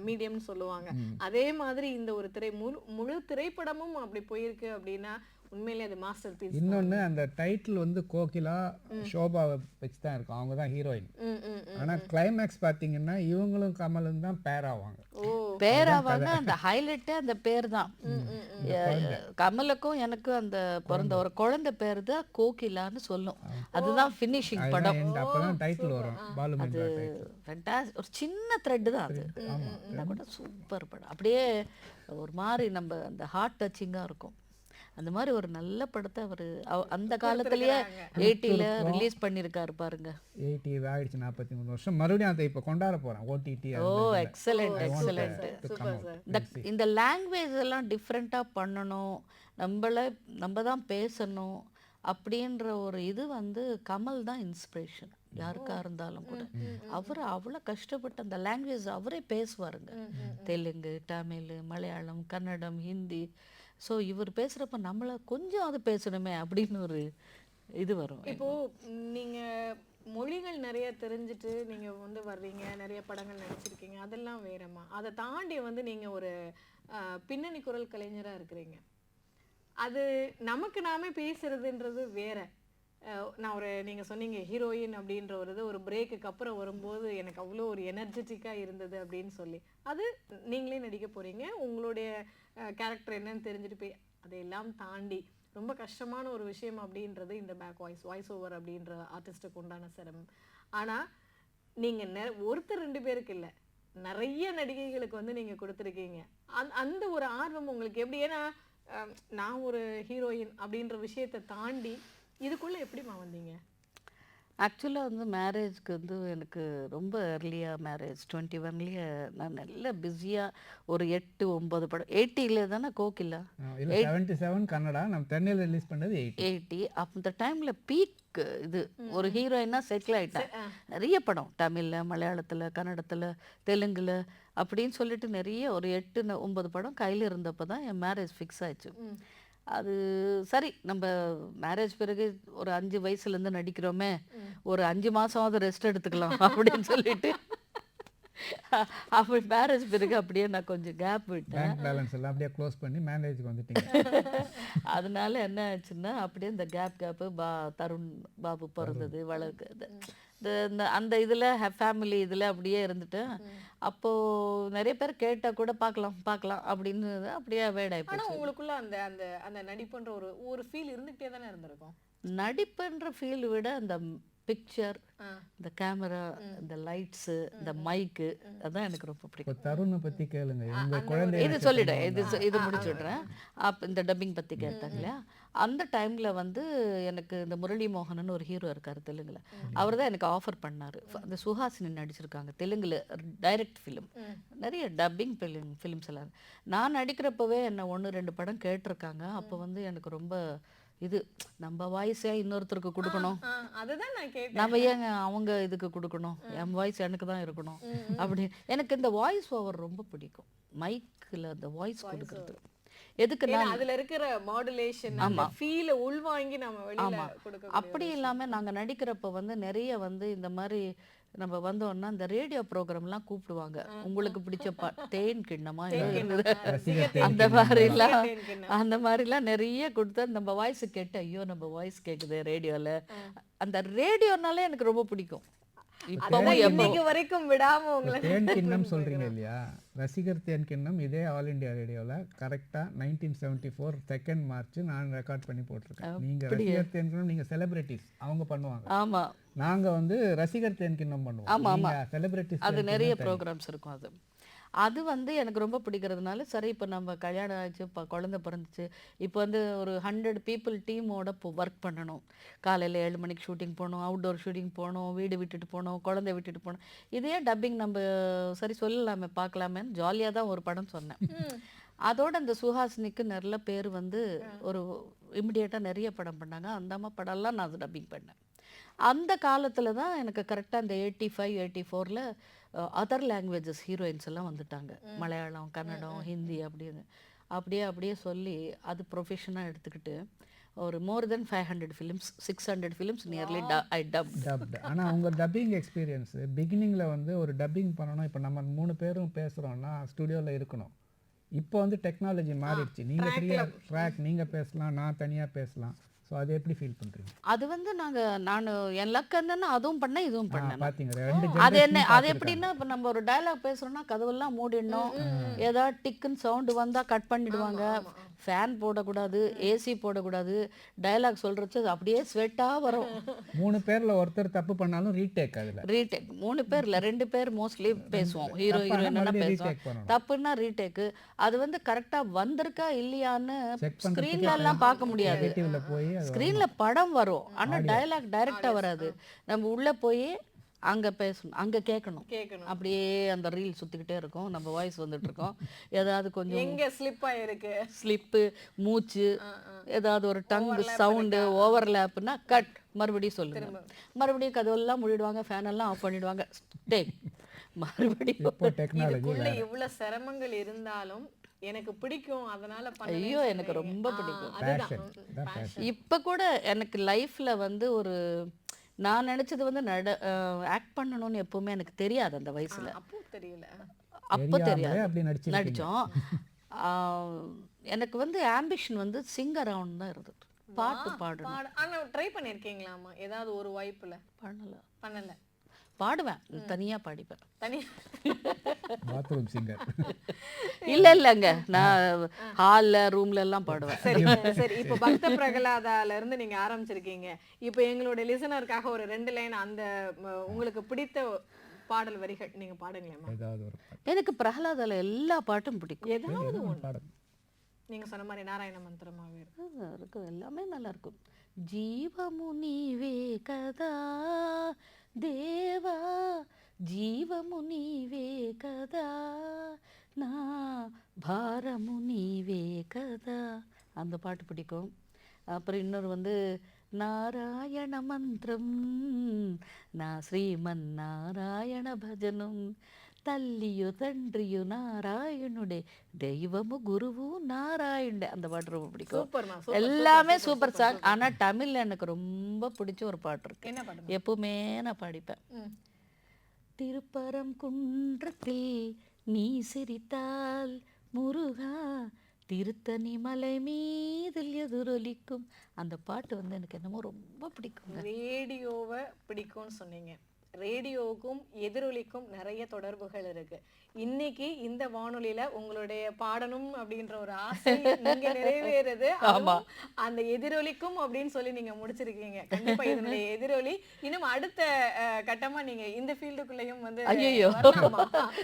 மீடியம்னு சொல்லுவாங்க. அதே மாதிரி இந்த ஒரு முழு திரைப்படமும் அப்படி போயிருக்கு அப்படின்னா உண்மையிலே அது மாஸ்டர் பீஸ். இன்னொன்னு அந்த டைட்டில் வந்து கோகிலா ஷோபாவை வச்சு தான் இருக்கும், அவங்க தான் ஹீரோயின். ஆனா கிளைமேக்ஸ் பாத்தீங்கன்னா இவங்களும் கமலும் தான் பேர் ஆவாங்க. பேர் ஆவாங்க. அந்த ஹைலைட்டே அந்த பேர் தான். கமலுக்கும் எனக்கும் அந்த பிறந்த ஒரு குழந்தை பேர் தான் கோகிலான்னு சொல்லும். அதுதான் ஃபினிஷிங் படம். அப்பதான் டைட்டில் வரும். பாலுமேந்திரா டைட்டில். ஒரு சின்ன த்ரெட் தான் அது. கூட சூப்பர் படம். அப்படியே ஒரு மாதிரி நம்ம அந்த ஹார்ட் டச்சிங்கா இருக்கும். அந்த மாதிரி ஒரு நல்ல படத்தை அவர் அந்த காலத்திலேயே 80ல ரிலீஸ் பண்ணியிருக்காரு பாருங்க. 80 ஆயிடுச்சு, 43 வருஷம். மறுபடியும் அதை இப்போ கொண்டாட போறேன் ஓடிடி. ஓ எக்ஸலென்ட் எக்ஸலென்ட். இந்த லாங்குவேஜ் எல்லாம் டிஃப்ரெண்ட்டாக பண்ணணும், நம்ம தான் பேசணும் அப்படின்ற ஒரு இது வந்து கமல் தான் இன்ஸ்பிரேஷன் யாருக்கா இருந்தாலும் கூட. அவர் அவ்வளோ கஷ்டப்பட்டு அந்த லாங்குவேஜ் அவரே பேசுவாருங்க. தெலுங்கு, தமிழ், மலையாளம், கன்னடம், ஹிந்தி. ஸோ இவர் பேசுகிறப்ப நம்மளை கொஞ்சம் அது பேசணுமே அப்படின்னு ஒரு இது வரும். இப்போ நீங்க மொழிகள் நிறைய தெரிஞ்சுட்டு நீங்க வந்து வர்றீங்க, நிறைய படங்கள் நடிச்சிருக்கீங்க, அதெல்லாம் வேறமா. அதை தாண்டி வந்து நீங்க ஒரு பின்னணி குரல் கலைஞரா இருக்கிறீங்க. அது நமக்கு நாமே பேசுறதுன்றது வேற. நான் நீங்க சொன்னீங்க ஹீரோயின் அப்படின்ற ஒரு பிரேக்குக்கு அப்புறம் வரும்போது எனக்கு அவ்வளோ ஒரு எனர்ஜெட்டிக்கா இருந்தது அப்படின்னு சொல்லி. அது நீங்களே நடிக்க போறீங்க, உங்களுடைய கேரக்டர் என்னன்னு தெரிஞ்சுட்டு போய் அதையெல்லாம் தாண்டி ரொம்ப கஷ்டமான ஒரு விஷயம் அப்படின்றது இந்த வாய்ஸ் ஓவர் அப்படின்ற ஆர்டிஸ்ட்டுக்கு உண்டான சிரமம். ஆனால் நீங்கள் ஒருத்தர் 2 பேருக்கு இல்லை, நிறைய நடிகைகளுக்கு வந்து நீங்கள் கொடுத்துருக்கீங்க. அந்த ஒரு ஆர்வம் உங்களுக்கு எப்படி? ஏன்னா நான் ஒரு ஹீரோயின் அப்படின்ற விஷயத்தை தாண்டி இதுக்குள்ளே எப்படிமா வந்தீங்க? ஆக்சுவலாக வந்து மேரேஜ்க்கு வந்து எனக்கு ரொம்ப ஏர்லியாக மேரேஜ் 21லேயே நான் நல்ல பிஸியாக ஒரு 8-9 படம். 80ல தானே கோகிலா, 77 கன்னடா, நம்ம சென்னையில் ரிலீஸ் பண்ணது 80. அந்த டைமில் பீக் இது ஒரு ஹீரோயினாக செட்டில் ஆகிட்டேன். நிறைய படம் தமிழில், மலையாளத்தில், கன்னடத்தில், தெலுங்கில் அப்படின்னு சொல்லிட்டு நிறைய ஒரு 8-9 படம் கையில் இருந்தப்போ தான் என் மேரேஜ் ஃபிக்ஸ் ஆயிடுச்சு. அது சரி, நம்ம மேரேஜ் பிறகு ஒரு 5 வயசுலேருந்து நடிக்கிறோமே, ஒரு 5 மாதமாவது ரெஸ்ட் எடுத்துக்கலாம் அப்படின்னு சொல்லிட்டு அப்படி மேரேஜ் பிறகு அப்படியே நான் கொஞ்சம் கேப் விட்டேன். பேங்க் பேலன்ஸ் எல்லாம் அப்படியே க்ளோஸ் பண்ணி மேரேஜுக்கு வந்துட்டீங்க. அதனால என்ன ஆச்சுன்னா அப்படியே இந்த கேப்பு தருண் பாபு பிறந்தது, வளர்க்குது, அந்த இதில் ஃபேமிலி இதில் அப்படியே இருந்துட்டேன். அப்போது நிறைய பேர் கேட்டால் கூட பார்க்கலாம் அப்படின்னு அப்படியே அவாய்ட் ஆகிப்போச்சு. ஆனால் உங்களுக்குள்ள அந்த அந்த அந்த நடிப்புன்ற ஒரு ஃபீல் இருந்துகிட்டே தானே இருந்திருக்கும். நடிப்புன்ற ஃபீல் விட அந்த பிக்சர், இந்த கேமரா, இந்த லைட்ஸு, இந்த மைக்கு, அதான் எனக்கு ரொம்ப பிடிக்கும். தருணை பற்றி கேளுங்க. இந்த குழந்தை இது சொல்லிடுறேன், இது முடிச்சு விட்றேன். இந்த டப்பிங் பற்றி கேட்டாங்க இல்லையா, அந்த டைமில் வந்து எனக்கு இந்த முரளி மோகனன் ஒரு ஹீரோ இருக்கார் தெலுங்குல, அவர் தான் எனக்கு ஆஃபர் பண்ணார். அந்த சுஹாசினி நடிச்சிருக்காங்க தெலுங்குல டைரக்ட் ஃபிலிம், நிறைய டப்பிங் ஃபிலிம்ஸ் எல்லாம். நான் நடிக்கிறப்பவே என்னை 1-2 படம் கேட்டிருக்காங்க. அப்போ வந்து எனக்கு ரொம்ப இது, நம்ம வாய்ஸே இன்னொருத்தருக்கு கொடுக்கணும், நம்ம ஏங்க அவங்க இதுக்கு கொடுக்கணும், என் வாய்ஸ் எனக்கு தான் இருக்கணும் அப்படி. எனக்கு இந்த வாய்ஸ் ஓவர் ரொம்ப பிடிக்கும், மைக்கில் அந்த வாய்ஸ் கொடுக்கறது. எதுக்கு அதுல இருக்கிற மாடுலேஷன், அந்த ஃபீல் உள்வாங்கி நம்ம வெளியில கொடுக்க. அப்படி இல்லாம நாங்க நடிக்கிறப்ப வந்து நிறைய வந்து இந்த மாதிரி நம்ம வந்தோம்னா இந்த ரேடியோ ப்ரோக்ராம்லாம் கூப்பிடுவாங்க, உங்களுக்கு பிடிச்ச தேன் கிண்ணமா அந்த மாதிரிலாம் நிறைய கொடுத்து நம்ம வாய்ஸ் கேட்டு, ஐயோ நம்ம வாய்ஸ் கேட்குது ரேடியோல, அந்த ரேடியோனாலே எனக்கு ரொம்ப பிடிக்கும். வரைக்கும் விடாம உங்களை தேன் கிண்ணம் சொல்றீங்க இல்லையா, ரசிகர் தேன் கிண்ணம் இதே ஆல் இண்டியா ரேடியோல கரெக்டா 1974 2 மார்ச் நான் ரெக்கார்ட் பண்ணி போட்டிருக்கேன். நீங்க ரசிகர் தேன் கிண்ணம் நீங்க செலிபிரிட்டிஸ் அவங்க பண்ணுவாங்க. ஆமா, நாங்க வந்து ரசிகர் தேன் கிண்ணம் பண்ணுவோம். ஆமா ஆமா, செலிபிரிட்டிஸ் அது நிறைய ப்ரோக்ராம்ஸ் இருக்கும். அது வந்து எனக்கு ரொம்ப பிடிக்கிறதுனால சரி இப்போ நம்ம கல்யாணம் ஆச்சு, இப்போ குழந்தை பிறந்துச்சு, இப்போ வந்து ஒரு 100 பீப்புள் டீமோட இப்போ ஒர்க் பண்ணணும். காலையில் 7 மணிக்கு ஷூட்டிங் போகணும், அவுட்டோர் ஷூட்டிங் போகணும், வீடு விட்டுட்டு போகணும், குழந்தை விட்டுட்டு போகணும். இதே டப்பிங் நம்ம சரி சொல்லலாமே பார்க்கலாமேன்னு ஜாலியாக தான் ஒரு படம் சொன்னேன். அதோட அந்த சுஹாசினிக்கு நல்ல பேர் வந்து ஒரு இமிடியேட்டாக நிறைய படம் பண்ணாங்க. அந்த அம்மா படம்லாம் நான் அது டப்பிங் பண்ணேன். அந்த காலத்தில் தான் எனக்கு கரெக்டாக அந்த 85, 84ல் அதர் லாங்குவேஜஸ் ஹீரோயின்ஸ் எல்லாம் வந்துட்டாங்க. மலையாளம், கன்னடம், ஹிந்தி அப்படின்னு அப்படியே சொல்லி அது ப்ரொஃபஷனாக எடுத்துக்கிட்டு ஒரு மோர் தென் 500 ஃபிலிம்ஸ், 600 ஃபிலிம்ஸ் நியர்லி ஐ டப்ட். ஆனால் உங்கள் டப்பிங் எக்ஸ்பீரியன்ஸ் பிகினிங்கில் வந்து ஒரு டப்பிங் பண்ணணும். இப்போ நம்ம 3 பேரும் பேசுகிறோன்னா ஸ்டுடியோவில் இருக்கணும். இப்போ வந்து டெக்னாலஜி மாறிடுச்சு. நீங்கள் ஃப்ரீயாக ட்ராக் நீங்கள் பேசலாம், நான் தனியாக பேசலாம். ஸோ அது எப்படி ஃபீல் பண்ணுறீங்க? அது வந்து நான் என் லக் என்னன்னா அதுவும் பண்ணேன், இதுவும் பண்ணேன். பார்த்தீங்க 2 அது என்ன, அது எப்படின்னா இப்போ நம்ம ஒரு டயலாக் பேசுகிறோன்னா கதவெல்லாம் மூடிடணும், ஏதாவது டிக்குன்னு சவுண்டு வந்தால் கட் பண்ணிடுவாங்க, ஃபேன் போடக்கூடாது, ஏசி போடக்கூடாது, டயலாக் சொல்கிறச்சு அப்படியே ஸ்வெட்டாக வரும். 3 பேரில் ஒருத்தர் தப்பு பண்ணாலும் ரீடேக். அதில் ரீடேக் 3 பேர் இல்லை 2 பேர் மோஸ்ட்லி பேசுவோம், ஹீரோ ஹீரோயினா பேசுவோம். தப்புன்னா ரீடேக்கு. அது வந்து கரெக்டாக வந்திருக்கா இல்லையான்னு ஸ்க்ரீன்ல எல்லாம் பார்க்க முடியாது. போய் ஸ்க்ரீனில் படம் வரும், ஆனால் டயலாக் டைரெக்டாக வராது. நம்ம உள்ளே போய் அங்கே பேசணும், அங்கே கேட்கணும். அப்படியே அந்த ரீல் சுற்றிக்கிட்டே இருக்கும், நம்ம வாய்ஸ் வந்துட்டு இருக்கோம். ஏதாவது கொஞ்சம் எங்க ஸ்லிப் ஆயிருக்கு, ஸ்லிப்பு, மூச்சு, ஏதாவது ஒரு டங்கு சவுண்டு ஓவர்லேப்னா கட், மறுபடியும் சொல்லுங்க. மறுபடியும் கதவெல்லாம் மூடிடுவாங்க, ஃபேன் எல்லாம் ஆஃப் பண்ணிடுவாங்க, டேக் மறுபடியும். இதுக்குள்ள இவ்வளவு சிரமங்கள் இருந்தாலும் எனக்கு பிடிக்கும், அதனால ஐயோ எனக்கு ரொம்ப பிடிக்கும். அதுதான் இப்போ கூட எனக்கு லைஃப்ல வந்து ஒரு நான் நினைச்சது வந்து ஆக்ட் பண்ணணும்னு எப்பவுமே எனக்கு தெரியாது. அந்த வயசுல அப்போ தெரியல, அப்போ தெரியாது, நடிச்சோம். எனக்கு வந்து ஆம்பிஷன் வந்து சிங்கர் ஆகணும் தான் இருந்தது, பாட்டு பாடணும். ஆனா ட்ரை பண்ணிருக்கீங்களாமா ஏதாவது ஒரு வாய்ப்புல? பண்ணல. பாடுவேன், தனியா பாடிப்பேன். பாத்ரூம் சிங்கர் இல்லைங்க, நான் ஹால்ல ரூம்ல எல்லாம் பாடுவேன். சரி சரி. இப்போ பக்த பிரகலாதால இருந்து நீங்க ஆரம்பிச்சிருக்கீங்க. இப்போ எங்களோட லிசனருக்காக ஒரு 2 லைன் அந்த உங்களுக்கு பிடித்த பாடல் வரிகள் நீங்க பாடுங்களேம்மா. எனக்கு பிரகலாதால எல்லா பாட்டும் பிடிக்கும். ஏதாவது ஒன்று நீங்க சொன்ன மாதிரி நாராயண மந்திரமாவே இருக்கும், எல்லாமே நல்லா இருக்கும். ஜீவமு நீவே கதா தேவா, జీవము నీవే కదా నా భారము నీవే కదా, அந்த பாட்டு பிடிக்கும். அப்புறம் இன்னொரு வந்து நாராயண மந்திரம் నా శ్రీమన్ నారాయణ భజనం తల్లియు తండ్రియు నారాయణుడే దైవము గురువు నారాయణుడే, அந்த பாட்டு ரொம்ப பிடிக்கும். எல்லாமே சூப்பர் சாங். ஆனா தமிழ்ல எனக்கு ரொம்ப பிடிச்ச ஒரு பாட்டு இருக்கு, எப்பவுமே நான் பாடிப்பேன். திருப்பரங்குன்றத்தில் நீ சிரித்தால் முருகா, திருத்தணி மலை மீதில் எதிரொலிக்கும், அந்த பாட்டு வந்து எனக்கு என்னமோ ரொம்ப பிடிக்கும். ரேடியோவை பிடிக்கும்னு சொன்னீங்க. ரேடியோவுக்கும் எதிரொலிக்கும் நிறைய தொடர்புகள் இருக்கு. இன்னைக்கு இந்த வானொலியில உங்களுடைய பாடணும் அப்படின்ற ஒரு ஆசை நீங்க நிறைவேறுது. அந்த எதிரொலிக்கும் அப்படின்னு சொல்லி நீங்க முடிச்சிருக்கீங்க. கண்டிப்பா இதனுடைய எதிரொலி இன்னும் அடுத்த கட்டமா நீங்க இந்த ஃபீல்டுக்குள்ளேயும் வந்து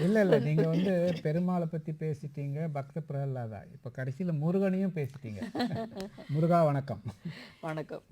இல்ல நீங்க வந்து பெருமாளை பத்தி பேசிட்டீங்க, பக்த பிரகலாதா, இப்ப கடைசியில முருகனையும் பேசிட்டீங்க. முருகா வணக்கம். வணக்கம்.